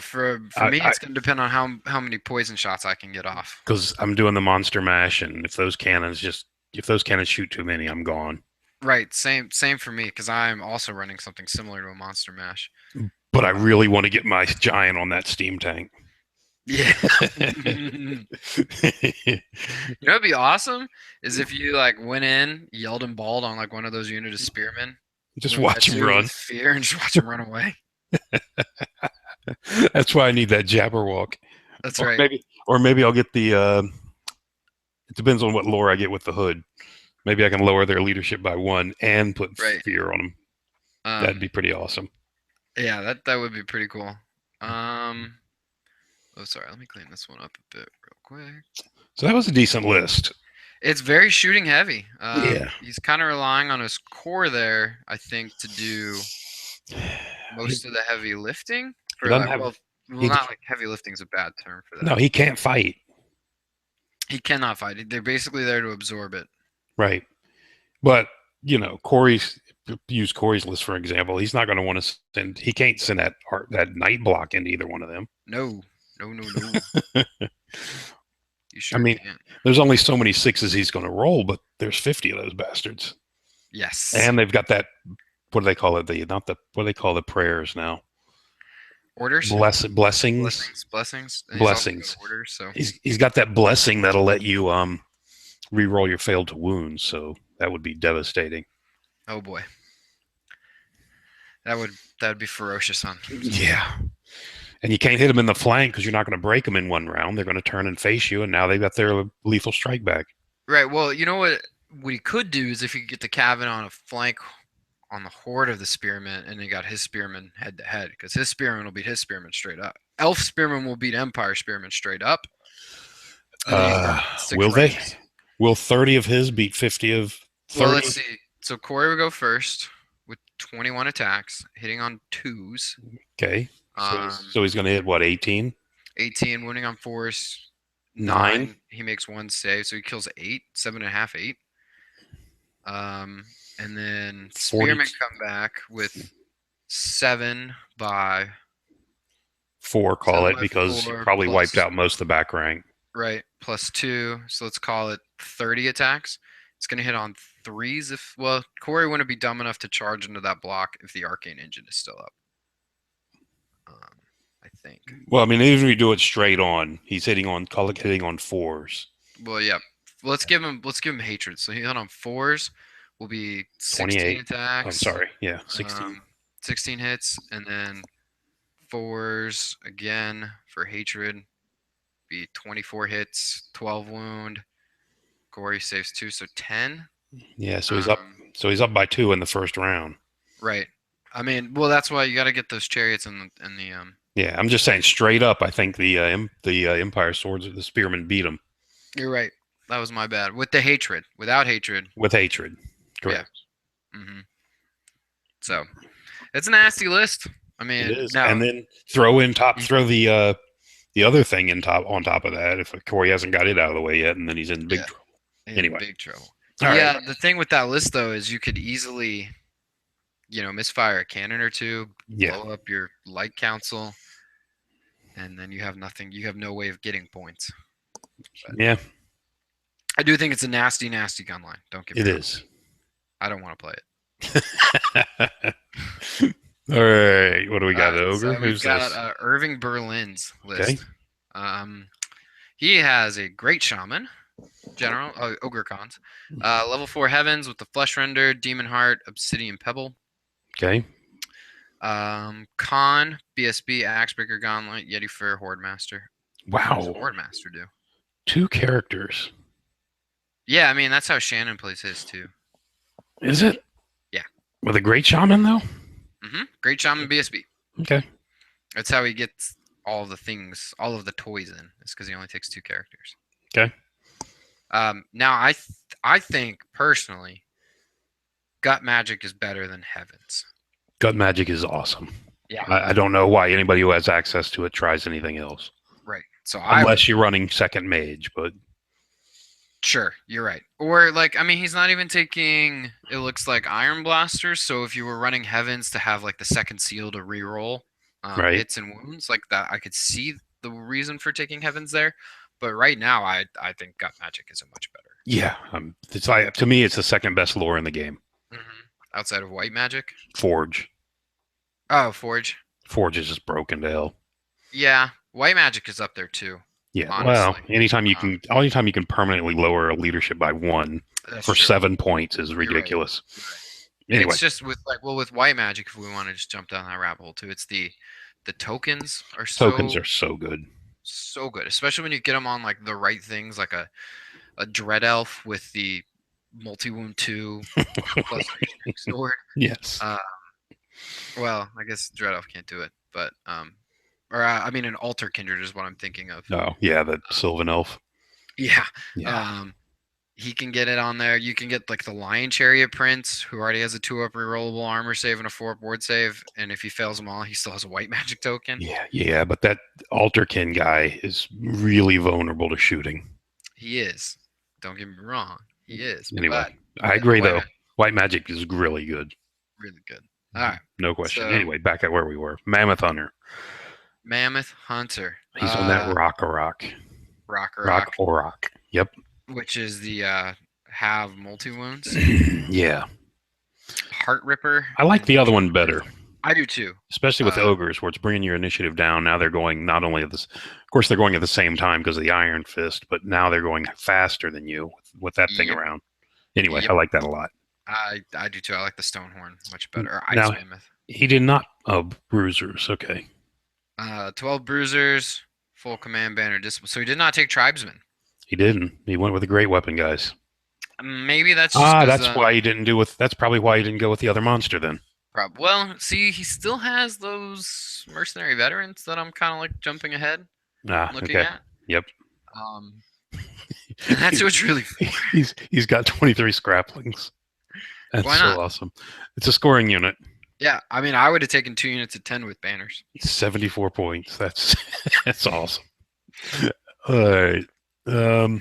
S1: For me, it's going to depend on how many poison shots I can get off.
S2: Because I'm doing the monster mash, and if those cannons shoot too many, I'm gone.
S1: Right. Same for me, because I'm also running something similar to a monster mash.
S2: But I really want to get my giant on that steam tank.
S1: Yeah. You know what'd be awesome is if you like went in, yelled and bawled on like one of those units of spearmen.
S2: Just watch him run.
S1: Fear and just watch him run away.
S2: That's why I need that Jabberwock.
S1: That's right.
S2: Maybe I'll get the. It depends on what lore I get with the hood. Maybe I can lower their leadership by 1 and put fear on them. That'd be pretty awesome.
S1: Yeah, that would be pretty cool. Oh, sorry. Let me clean this one up a bit real quick.
S2: So that was a decent list.
S1: It's very shooting heavy.
S2: Yeah.
S1: He's kind of relying on his core there, I think, to do most of the heavy lifting. Not like heavy lifting is a bad term for that.
S2: No, he can't fight.
S1: He cannot fight. They're basically there to absorb it.
S2: Right. But, use Corey's list for example. He's not going to want to send. He can't send that night block into either one of them.
S1: No. You sure can't.
S2: There's only so many 6s he's going to roll, but there's 50 of those bastards.
S1: Yes.
S2: And they've got that. What do they call it? What do they call the prayers now?
S1: Orders.
S2: Blessings.
S1: Blessings. Orders. So
S2: he's got that blessing that'll let you re-roll your failed to wounds. So that would be devastating.
S1: Oh boy. That would be ferocious on.
S2: Yeah. And you can't hit them in the flank because you're not going to break them in one round. They're going to turn and face you, and now they've got their lethal strike back.
S1: Right. Well, you know what he could do is if you could get the Cavan on a flank on the horde of the spearmen, and he got his spearmen head to head, because his spearmen will beat his spearmen straight up. Elf spearmen will beat Empire spearmen straight up.
S2: Will they? Will 30 of his beat 50 of 30?
S1: Well, let's see. So Corey will go first with 21 attacks, hitting on 2s.
S2: Okay. So he's going to hit what, 18?
S1: 18, wounding on 4s.
S2: 9.
S1: He makes 1 save, so he kills 8, 7.5, 8. And then spearmen come back with 7 by
S2: 4, call it, because he probably wiped out most of the back rank.
S1: Right, plus 2. So let's call it 30 attacks. It's going to hit on 3s if, well, Corey wouldn't be dumb enough to charge into that block if the Arcane Engine is still up. I think.
S2: Well, I mean, even if you do it straight on, he's hitting on 4s.
S1: Well, yeah. Let's give him hatred. So he hit on 4s. Will be 16
S2: 28
S1: attacks.
S2: I'm sorry. Yeah, 16.
S1: 16 hits, and then 4s again for hatred. Be 24 hits, 12 wound. Corey saves 2, so 10.
S2: Yeah, so he's up. So he's up by 2 in the first round.
S1: Right. I mean, well, that's why you got to get those chariots and the
S2: Yeah, I'm just saying straight up. I think the Empire swords or the spearmen beat him.
S1: You're right. That was my bad. With the hatred, without hatred.
S2: With hatred, correct.
S1: Yeah. So, it's a nasty list. I mean,
S2: it is. And then throw the other thing on top of that. If Corey hasn't got it out of the way yet, and then he's in big trouble. Anyway,
S1: big trouble.
S2: All right.
S1: The thing with that list though is you could easily, misfire a cannon or two, blow up your light council, and then you have nothing. You have no way of getting points. But
S2: yeah.
S1: I do think it's a nasty, nasty gun line. Don't get me wrong.
S2: It is.
S1: I don't want to play it.
S2: All right. What do we got? Ogre?
S1: So
S2: Who's
S1: got
S2: this?
S1: Irving Berlin's list.
S2: Okay.
S1: He has a great shaman, general, Ogre Cons. Level 4 heavens with the flesh render, demon heart, obsidian pebble.
S2: Okay.
S1: Con, BSB, Axebreaker, Gauntlet, Yeti Fur, Horde Master.
S2: Wow.
S1: What does Horde Master do?
S2: 2 characters.
S1: Yeah, I mean, that's how Shannon plays his too.
S2: Is it?
S1: Yeah.
S2: With a great shaman, though?
S1: Great shaman BSB.
S2: Okay.
S1: That's how he gets all of the things, all of the toys in. It's because he only takes 2 characters.
S2: Okay.
S1: Now, I think, personally, Gut Magic is better than Heavens.
S2: Gut Magic is awesome.
S1: Yeah.
S2: I don't know why anybody who has access to it tries anything else.
S1: Right. So
S2: unless you're running second mage, but
S1: sure, you're right. Or he's not even taking, it looks like Iron Blasters. So if you were running Heavens to have the second seal to reroll hits and wounds like that, I could see the reason for taking Heavens there. But right now, I think Gut Magic is a much better.
S2: Yeah, it's to me, it's the second best lore in the game.
S1: Outside of White Magic?
S2: Forge.
S1: Oh, Forge.
S2: Forge is just broken to hell.
S1: Yeah, White Magic is up there too.
S2: Yeah,
S1: honestly.
S2: Well, anytime you can permanently lower a leadership by 1 for 7 points is ridiculous.
S1: Right.
S2: Anyway,
S1: it's just with White Magic, if we want to just jump down that rabbit hole too, it's the tokens are so
S2: good.
S1: So good, especially when you get them on the right things, like a Dread Elf with the multi-wound 2 plus sword.
S2: Yes.
S1: Well, I guess Dread Elf can't do it, but an Altar Kindred is what I'm thinking of.
S2: Oh, yeah, the Sylvan Elf.
S1: Yeah.
S2: Yeah.
S1: He can get it on there. You can get the Lion Chariot Prince, who already has a 2-up rerollable armor save and a 4-up ward save, and if he fails them all, he still has a White Magic token.
S2: Yeah, but that Alterkin guy is really vulnerable to shooting.
S1: He is. Don't get me wrong. He is.
S2: Anyway, I agree, though. White Magic is really good.
S1: Really good. All right.
S2: No question. So, anyway, back at where we were. Mammoth Hunter.
S1: Mammoth Hunter.
S2: He's on that Rock. Rock. Yep.
S1: Which is the have multi-wounds.
S2: Yeah.
S1: Heart Ripper.
S2: I like the other one better.
S1: I do too.
S2: Especially with Ogres, where it's bringing your initiative down. Now they're going not only at this, of course, they're going at the same time because of the Iron Fist, but now they're going faster than you with that thing around. Anyway, I like that a lot.
S1: I do too. I like the Stonehorn much better. Or Ice Mammoth.
S2: He did not. Oh, Bruisers. Okay.
S1: 12 Bruisers, full command banner discipline. So he did not take Tribesmen.
S2: He didn't. He went with the great weapon guys.
S1: Maybe that's just
S2: that's why he didn't do with. That's probably why he didn't go with the other monster then.
S1: Well, see, he still has those mercenary veterans that I'm kind of jumping ahead, looking at.
S2: Yep.
S1: And that's what's really for.
S2: He's got 23 scraplings. That's
S1: why not?
S2: So awesome. It's a scoring unit.
S1: Yeah, I would have taken 2 units of 10 with banners.
S2: 74 points. That's awesome. All right.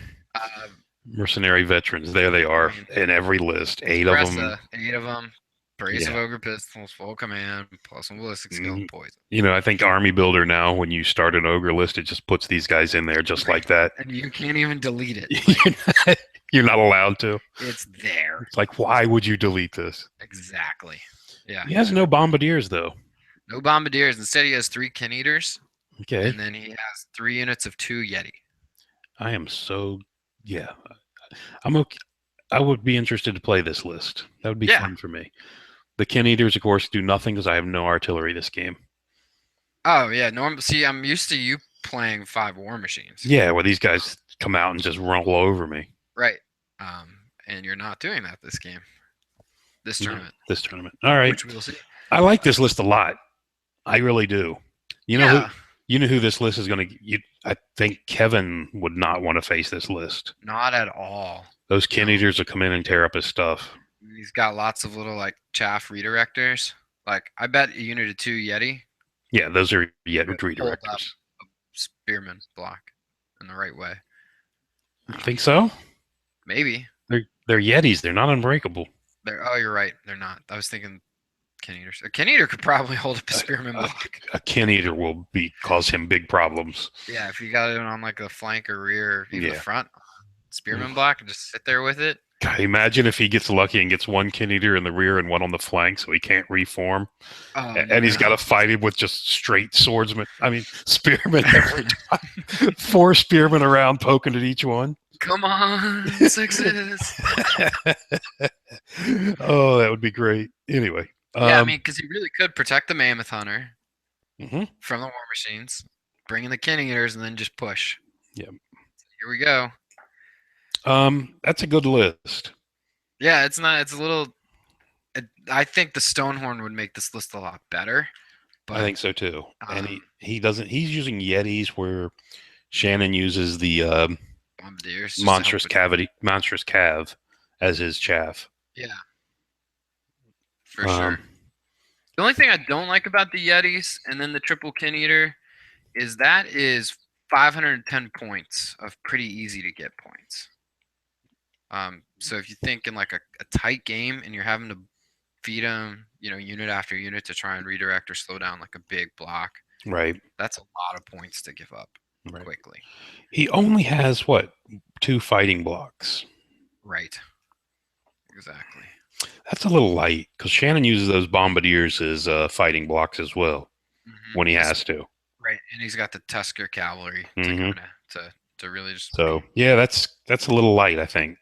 S2: Mercenary Veterans. There they are in every list. 8 of them. 8
S1: of them. Brace of Ogre Pistols, full command, plus 1 ballistic skill, and poison.
S2: I think Army Builder now, when you start an Ogre list, it just puts these guys in there just like that.
S1: And you can't even delete it.
S2: You're not allowed to.
S1: It's there.
S2: It's like, why would you delete this?
S1: Exactly. Yeah.
S2: He has no bombardiers, though.
S1: No bombardiers. Instead, he has 3 kin eaters,
S2: Okay.
S1: and then he has 3 units of 2 Yeti.
S2: I am so, yeah. I'm okay. I would be interested to play this list. That would be fun for me. The kin eaters, of course, do nothing because I have no artillery this game.
S1: Oh yeah, see, I'm used to you playing 5 war machines.
S2: Yeah, where these guys come out and just roll over me.
S1: Right. And you're not doing that this game. This tournament.
S2: No, this tournament. All right.
S1: Which we'll see.
S2: I like this list a lot. I really do. You know
S1: Yeah.
S2: you know who this list is going to. I think Kevin would not want to face this list.
S1: Not at all.
S2: Those kin eaters will come in and tear up his stuff.
S1: He's got lots of little like chaff redirectors. Like I bet a unit of 2 Yeti.
S2: Yeah, those are
S1: Hold up
S2: redirectors.
S1: a spearman block in the right way.
S2: You think so?
S1: Maybe.
S2: They're Yetis. They're not unbreakable.
S1: Oh, you're right. They're not. I was thinking kin eaters. A kin eater could probably hold up a spearman block.
S2: A kin eater will cause him big problems.
S1: Yeah, if you got it on like the flank or rear, or even the
S2: Yeah.
S1: front, spearman block, and just sit there with it.
S2: God, imagine if he gets lucky and gets 1 kin eater in the rear and 1 on the flank, so he can't reform,
S1: Oh,
S2: and he's got to fight him with just straight swordsmen. I mean, spearmen every time. 4 spearmen around poking at each one.
S1: Come on, 6s.
S2: Oh, that would be great. Anyway,
S1: Yeah, I mean, because he really could protect the mammoth hunter
S2: mhm.
S1: from the war machines, bring in the kin eaters, and then just push.
S2: Yeah.
S1: Here we go.
S2: That's a good list.
S1: Yeah, it's not. It's a little. I think the Stonehorn would make this list a lot better. But,
S2: I think so too. And he doesn't. He's using Yetis where Shannon uses the
S1: Bombardiers,
S2: monstrous cav as his chaff.
S1: Yeah, for sure. The only thing I don't like about the Yetis and then the triple kin eater is that is 510 points of pretty easy to get points. So if you think in like a tight game and you're having to feed them, unit after unit to try and redirect or slow down like a big block,
S2: right?
S1: That's a lot of points to give up quickly.
S2: He only has what, 2 fighting blocks?
S1: Right. Exactly.
S2: That's a little light because Shannon uses those bombardiers as fighting blocks as well when he has to.
S1: Right, and he's got the Tusker cavalry to really just.
S2: So yeah, that's a little light, I think.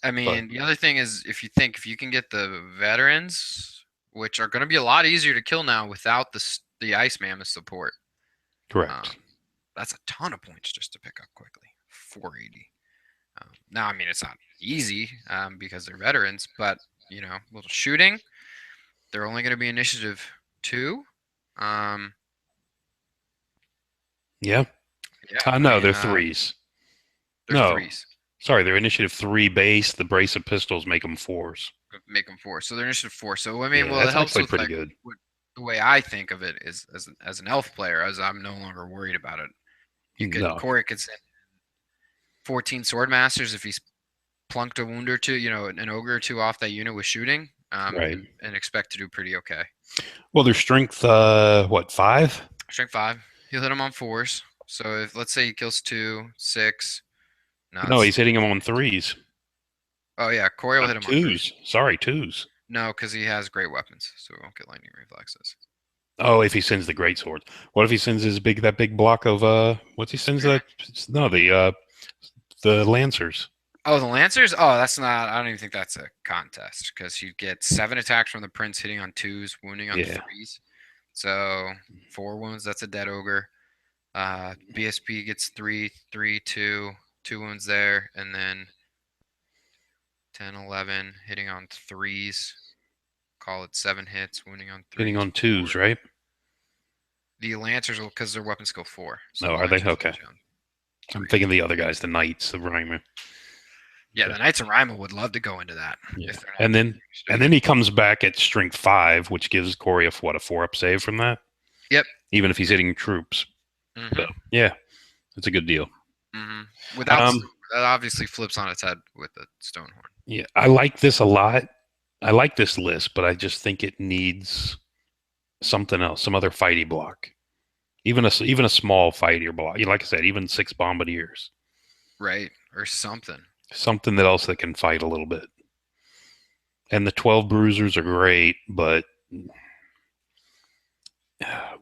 S1: I mean, the other thing is if you can get the veterans, which are going to be a lot easier to kill now without the ice mammoth support.
S2: Correct.
S1: That's a ton of points just to pick up quickly. 480. Now, I mean, it's not easy because they're veterans, but little shooting. They're only going to be initiative 2.
S2: Yeah. No, they're 3s.
S1: They're 3s.
S2: Sorry, they're initiative 3 base. The brace of pistols make them 4s.
S1: Make them 4. So they're initiative 4. So I mean,
S2: that's
S1: it helps with
S2: pretty good.
S1: The way I think of it is as an elf player, as I'm no longer worried about it. Corey could send 14 sword masters if he's plunked a wound or 2, an ogre or 2 off that unit with shooting, and expect to do pretty okay.
S2: Well, their strength, 5?
S1: Strength 5. He'll hit them on 4s. So if let's say he kills 2, 6.
S2: No, he's hitting them on 3s.
S1: Oh yeah, Corey will hit him on
S2: 2s. Sorry, 2s.
S1: No, because he has great weapons, so he won't get lightning reflexes.
S2: Oh, if he sends the great sword. What if he sends that big block of what's he sends that? No, the lancers.
S1: Oh, the lancers? Oh, that's not. I don't even think that's a contest because you get 7 attacks from the prince, hitting on 2s, wounding on 3s. So 4 wounds. That's a dead ogre. BSP gets 3, 3, 2 wounds there, and then 10, 11 hitting on 3s. Call it 7 hits, wounding on 3s.
S2: Hitting on 2s, right?
S1: The lancers will, because their weapon skill 4.
S2: So are they? Okay. I'm thinking the other guys, the knights, the Reimer.
S1: Yeah, the Knights of Rima would love to go into that.
S2: Yeah. And then he comes back at strength 5, which gives Corey a 4-up save from that.
S1: Yep.
S2: Even if he's hitting troops. So yeah, it's a good deal.
S1: Without that obviously flips on its head with the Stonehorn.
S2: Yeah, I like this a lot. I like this list, but I just think it needs something else, some other fighty block. Even a small fightier block. Like I said, even 6 bombardiers.
S1: Right. or something.
S2: Something that else that can fight a little bit. And the 12 bruisers are great, but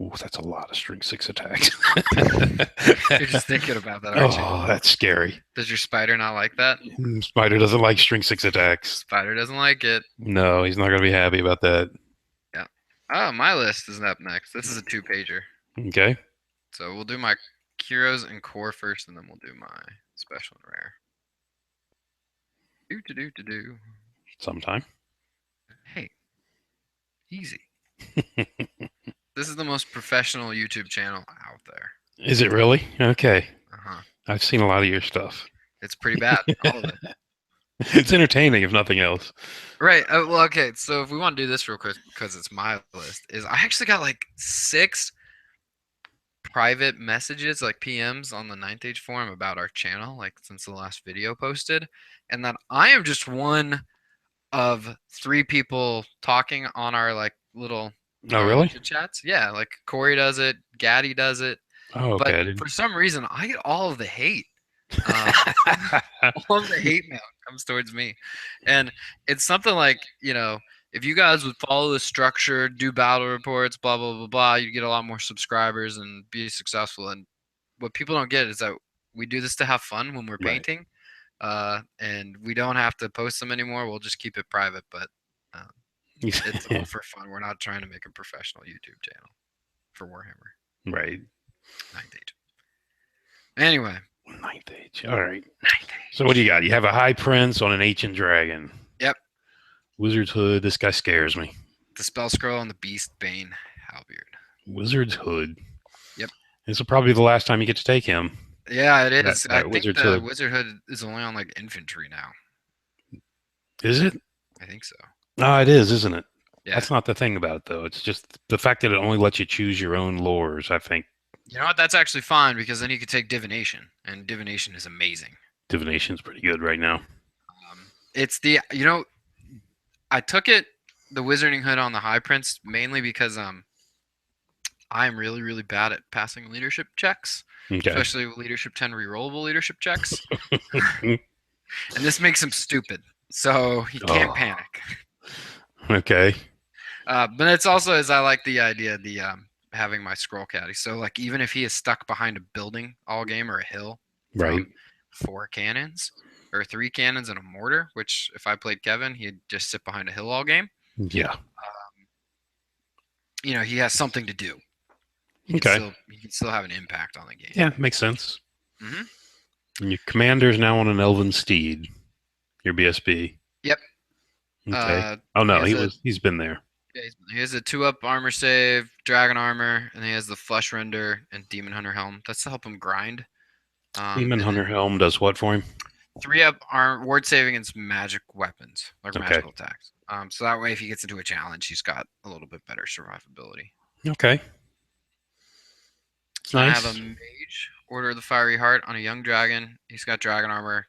S2: ooh, that's a lot of string 6 attacks.
S1: You're just thinking about that, aren't you?
S2: Oh, that's scary.
S1: Does your spider not like that?
S2: Spider doesn't like string 6 attacks.
S1: Spider doesn't like it.
S2: No, he's not going to be happy about that.
S1: Yeah. Oh, my list is up next. This is a 2-pager.
S2: Okay.
S1: So we'll do my heroes and core first, and then we'll do my special and rare. Do.
S2: Sometime.
S1: Hey, easy. This is the most professional YouTube channel out there.
S2: Is it really? Okay.
S1: Uh-huh.
S2: I've seen a lot of your stuff.
S1: It's pretty bad, all of it.
S2: It's entertaining, if nothing else.
S1: Right. Well, okay. So if we want to do this real quick, because it's my list, is I actually got like 6 private messages, like PMs on the 9th Age forum about our channel, like since the last video posted, and that I am just one of 3 people talking on our like little
S2: Oh, really?
S1: chats. Yeah, like Corey does it, Gaddy does it.
S2: Oh, okay.
S1: But for some reason, I get all of the hate. All of the hate mail comes towards me, and it's something like, if you guys would follow the structure, do battle reports, blah blah blah blah, you get a lot more subscribers and be successful. And what people don't get is that we do this to have fun when we're painting, and we don't have to post them anymore. We'll just keep it private, but it's all for fun. We're not trying to make a professional YouTube channel for Warhammer.
S2: Right.
S1: 9th Age. Anyway.
S2: 9th Age. All right.
S1: 9th Age.
S2: So what do you got? You have a High Prince on an Ancient Dragon.
S1: Yep.
S2: Wizard's Hood. This guy scares me.
S1: The Spell Scroll and the Beast Bane Halberd.
S2: Wizard's Hood.
S1: Yep.
S2: This will probably be the last time you get to take him.
S1: Yeah, it is.
S2: That
S1: I think
S2: Wizard's
S1: the
S2: Hood.
S1: Wizard Hood is only on like infantry now.
S2: Is it?
S1: I think so.
S2: No, it is, isn't it?
S1: Yeah.
S2: That's not the thing about it, though. It's just the fact that it only lets you choose your own lores, I think.
S1: You know what? That's actually fine, because then you could take Divination, and Divination is amazing.
S2: Divination's pretty good right now.
S1: It's the, I took the Wizarding Hood on the High Prince mainly because I am really, really bad at passing leadership checks, especially leadership 10 rerollable leadership checks. And this makes him stupid, so he can't panic.
S2: Okay.
S1: But it's also, as I like the idea of the having my scroll caddy. So like, even if he is stuck behind a building all game or a hill,
S2: right,
S1: 4 cannons or 3 cannons and a mortar, which if I played Kevin, he'd just sit behind a hill all game.
S2: Yeah.
S1: He has something to do. He can still have an impact on the game.
S2: Yeah, makes sense.
S1: Mm-hmm.
S2: And your commander's now on an Elven Steed. Your BSB.
S1: Yep.
S2: Okay. He's been there.
S1: Yeah, he has a 2-up armor save, dragon armor, and he has the flesh render and demon hunter helm. That's to help him grind.
S2: Demon hunter helm does what for him?
S1: 3-up ward saving and some magic weapons, like magical attacks. So that way, if he gets into a challenge, he's got a little bit better survivability.
S2: Okay.
S1: Nice. I have a mage, Order of the Fiery Heart, on a young dragon. He's got dragon armor,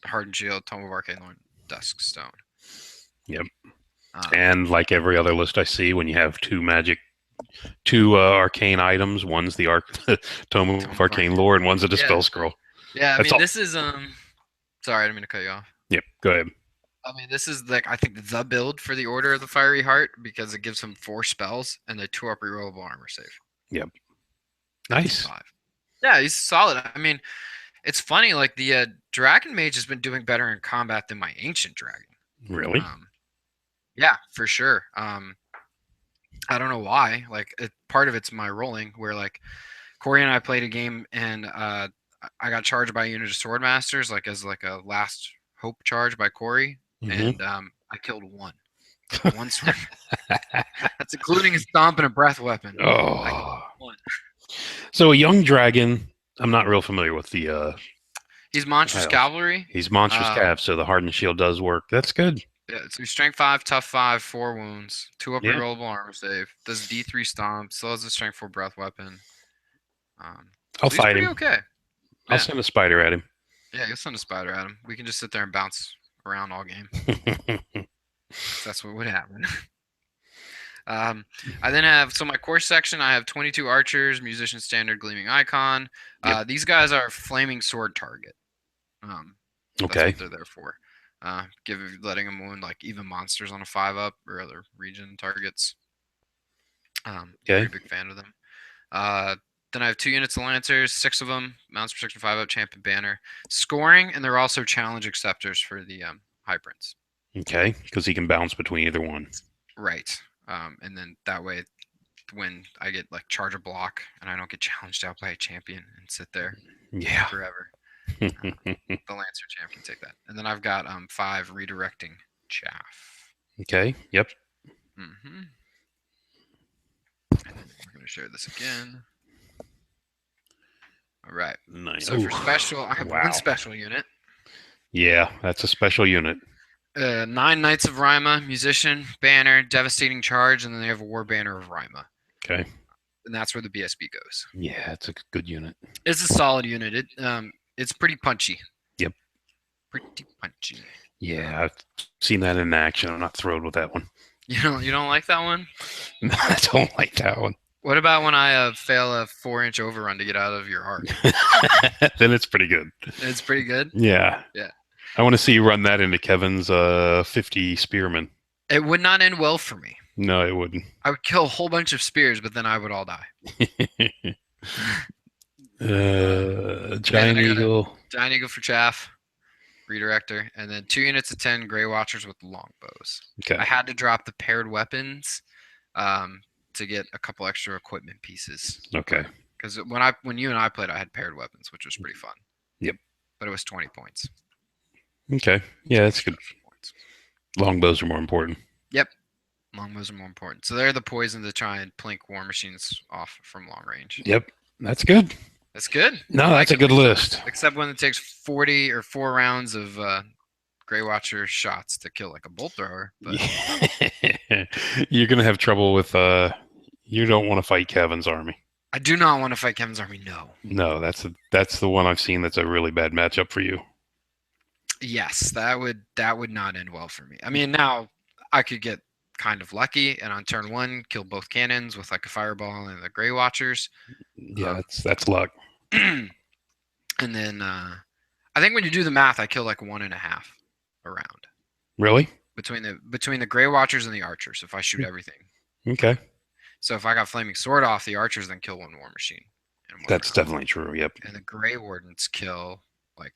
S1: hardened shield, Tome of Arcane Lore, Dusk Stone.
S2: Yep. And like every other list I see, when you have 2 arcane items, one's the Tome of Arcane Lore, and one's a Dispel Scroll.
S1: Yeah, this is sorry, I didn't mean to cut you off.
S2: Yep, go ahead.
S1: This is like, I think, the build for the Order of the Fiery Heart, because it gives him 4 spells and a 2-up rerollable armor save.
S2: Yep. Nice.
S1: 5. Yeah, he's solid. It's funny, like the Dragon Mage has been doing better in combat than my Ancient Dragon.
S2: Really?
S1: Yeah, for sure. I don't know why. Like, part of it's my rolling, where like Corey and I played a game, and I got charged by a unit of Swordmasters, like as like a last hope charge by Corey, and I killed 1. One sword. That's including a stomp and a breath weapon.
S2: Oh. 1. So a young dragon. I'm not real familiar with the.
S1: He's Monstrous Cavalry.
S2: He's Monstrous Cav, so the hardened shield does work. That's good.
S1: Yeah, it's strength 5, tough 5, 4 wounds, 2-up rerollable armor save. Does D3 stomp. Still has a strength 4 breath weapon.
S2: I'll fight him.
S1: Okay.
S2: I'll send a spider at him.
S1: Yeah, you'll send a spider at him. We can just sit there and bounce around all game. That's what would happen. I then have, my course section, I have 22 archers, musician standard, gleaming icon. These guys are flaming sword target. That's
S2: Okay.
S1: what they're there for. Letting them wound like even monsters on a 5-up or other region targets. Pretty big fan of them. Then I have 2 units of Lancers, 6 of them, Mounts Protection 5-up, Champion Banner. Scoring, and they're also challenge acceptors for the High Prince.
S2: Okay, because he can bounce between either one.
S1: Right. And then that way, when I get like charge a block and I don't get challenged out by a champion and sit there forever, the Lancer champ can take that. And then I've got 5 redirecting chaff.
S2: Okay. Yep.
S1: Mm-hmm. And then we're going to share this again. All right.
S2: Nice.
S1: So for special, I have 1 special unit.
S2: Yeah, that's a special unit.
S1: 9 Knights of Rima, Musician, Banner, Devastating Charge, and then they have a War Banner of Rima.
S2: Okay.
S1: And that's where the BSB goes.
S2: Yeah, it's a good unit.
S1: It's a solid unit. It's pretty punchy.
S2: Yep.
S1: Pretty punchy.
S2: Yeah, I've seen that in action. I'm not thrilled with that one.
S1: You don't like that one?
S2: I don't like that one.
S1: What about when I fail a 4-inch overrun to get out of your arc?
S2: Then it's pretty good.
S1: It's pretty good?
S2: Yeah.
S1: Yeah.
S2: I want to see you run that into Kevin's 50 Spearmen.
S1: It would not end well for me.
S2: No, it wouldn't.
S1: I would kill a whole bunch of spears, but then I would all die.
S2: Giant Eagle.
S1: Giant Eagle for chaff. Redirector. And then 2 units of 10 Grey Watchers with longbows.
S2: Okay.
S1: I had to drop the paired weapons to get a couple extra equipment pieces.
S2: Okay.
S1: Because when you and I played, I had paired weapons, which was pretty fun.
S2: Yep.
S1: But it was 20 points.
S2: Okay. Yeah, that's good. Longbows are more important.
S1: Yep. Longbows are more important. So they're the poison to try and plink war machines off from long range.
S2: Yep. That's good.
S1: That's good.
S2: No, that's a good list.
S1: Except when it takes 40 or 4 rounds of Grey Watcher shots to kill like a bolt thrower. But...
S2: You're going to have trouble with... you don't want to fight Kevin's army.
S1: I do not want to fight Kevin's army, no.
S2: No, that's the one I've seen that's a really bad matchup for you.
S1: Yes, that would not end well for me. I mean, now I could get kind of lucky and on turn 1 kill both cannons with like a fireball and the Grey Watchers.
S2: Yeah, that's luck.
S1: And then I think when you do the math, I kill like 1.5 a round.
S2: Really?
S1: Between the Grey Watchers and the Archers, if I shoot everything.
S2: Okay.
S1: So if I got Flaming Sword off, the Archers then kill 1 War Machine.
S2: That's definitely true. Yep.
S1: And the Grey Wardens kill like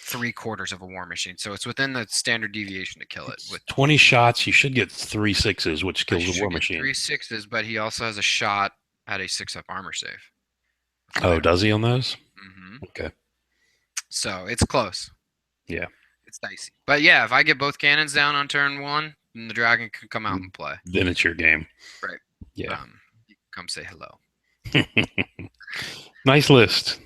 S1: 3/4 of a War Machine. So it's within the standard deviation to kill it. With
S2: 20 shots, you should get 3 6s, which kills the War Machine.
S1: 3 6s, but he also has a shot at a 6-up armor save.
S2: Oh, does he on those?
S1: Mm-hmm.
S2: Okay.
S1: So it's close.
S2: Yeah.
S1: It's dicey. But yeah, if I get both cannons down on turn 1, then the dragon can come out and play.
S2: Then it's your game.
S1: Right.
S2: Yeah.
S1: You can come say hello.
S2: Nice list.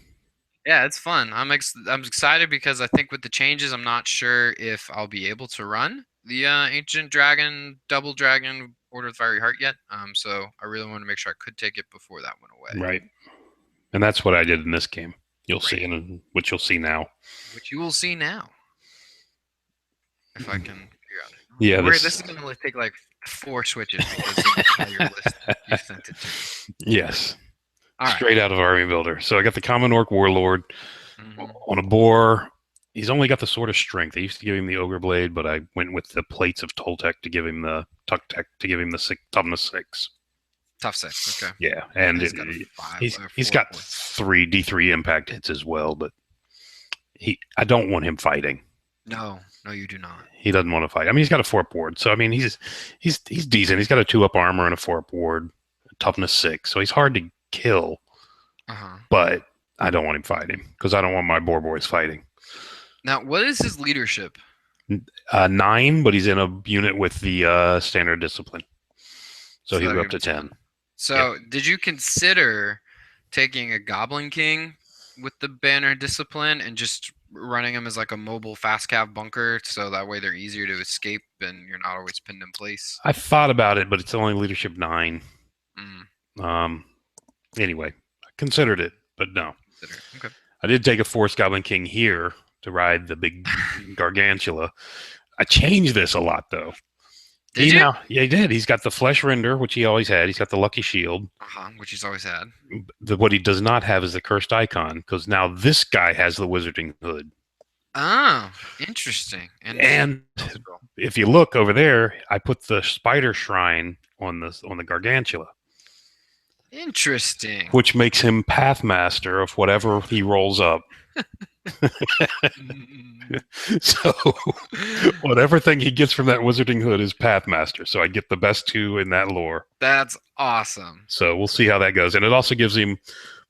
S1: Yeah, it's fun. I'm excited because I think with the changes, I'm not sure if I'll be able to run the Ancient Dragon, Double Dragon, Order of the Fiery Heart yet. So I really want to make sure I could take it before that went away.
S2: Right. And that's what I did in this game. You'll see, which you'll see now.
S1: Which you will see now. If I can figure out it.
S2: Yeah,
S1: this is going to take like 4 switches because of your list you sent it to me.
S2: Yes.
S1: All right.
S2: Straight out of Army Builder. So I got the Common Orc Warlord on a boar. He's only got the Sword of Strength. I used to give him the Ogre Blade, but I went with the Plates of Toltec to give him the Tuck-Tech to give him the Toughness 6.
S1: Tough 6, okay.
S2: Yeah, and he's got 3 D3 impact hits as well, but I don't want him fighting.
S1: No, you do not.
S2: He doesn't want to fight. I mean, he's got a 4-up ward, so I mean, he's decent. He's got a 2-up armor and a 4-up ward, Toughness 6, so he's hard to kill. But I don't want him fighting because I don't want my boys fighting.
S1: Now, what is his leadership?
S2: 9, but he's in a unit with the standard discipline, so he'll go up to 10.
S1: So, Did you consider taking a Goblin King with the banner discipline and just running them as like a mobile fast cav bunker so that way they're easier to escape and you're not always pinned in place?
S2: I thought about it, but it's only leadership 9. Anyway, I considered it, but no.
S1: Okay.
S2: I did take a Force Goblin King here to ride the big Gargantula. I changed this a lot though.
S1: Did you?
S2: Yeah, he did. He's got the flesh render, which he always had. He's got the lucky shield.
S1: Which he's always had.
S2: What he does not have is the cursed icon, because now this guy has the wizarding hood.
S1: Oh, interesting.
S2: And if you look over there, I put the spider shrine on the Gargantula.
S1: Interesting.
S2: Which makes him Pathmaster of whatever he rolls up. So whatever thing he gets from that wizarding hood is Pathmaster. So I get the best 2 in that lore.
S1: That's awesome.
S2: So we'll see how that goes. And it also gives him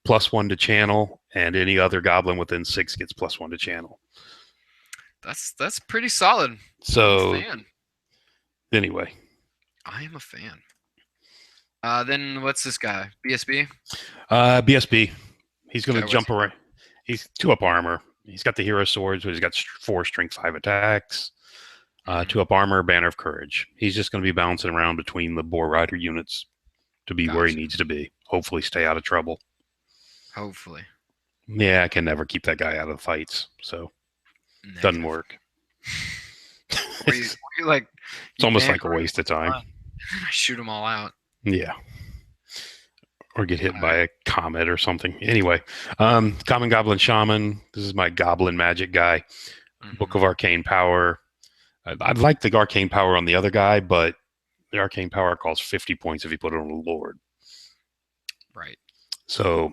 S2: +1 to channel, and any other goblin within 6 gets +1 to channel.
S1: That's pretty solid.
S2: So
S1: I'm a fan.
S2: Anyway.
S1: I am a fan. Then what's this guy? BSB?
S2: BSB. He's going to jump around. He's 2-up armor. He's got the hero swords, but he's got 4 strength 5 attacks. 2-up armor, banner of courage. He's just going to be bouncing around between the boar rider units to be where he needs to be. Hopefully stay out of trouble.
S1: Hopefully.
S2: Yeah, I can never keep that guy out of the fights, so doesn't work.
S1: It's
S2: almost like a waste of time.
S1: I shoot them all out.
S2: Yeah. Or get hit by a comet or something. Anyway, Common Goblin Shaman. This is my Goblin magic guy. Book of Arcane Power. I'd like the Arcane Power on the other guy, but the Arcane Power costs 50 points if you put it on a Lord.
S1: Right.
S2: So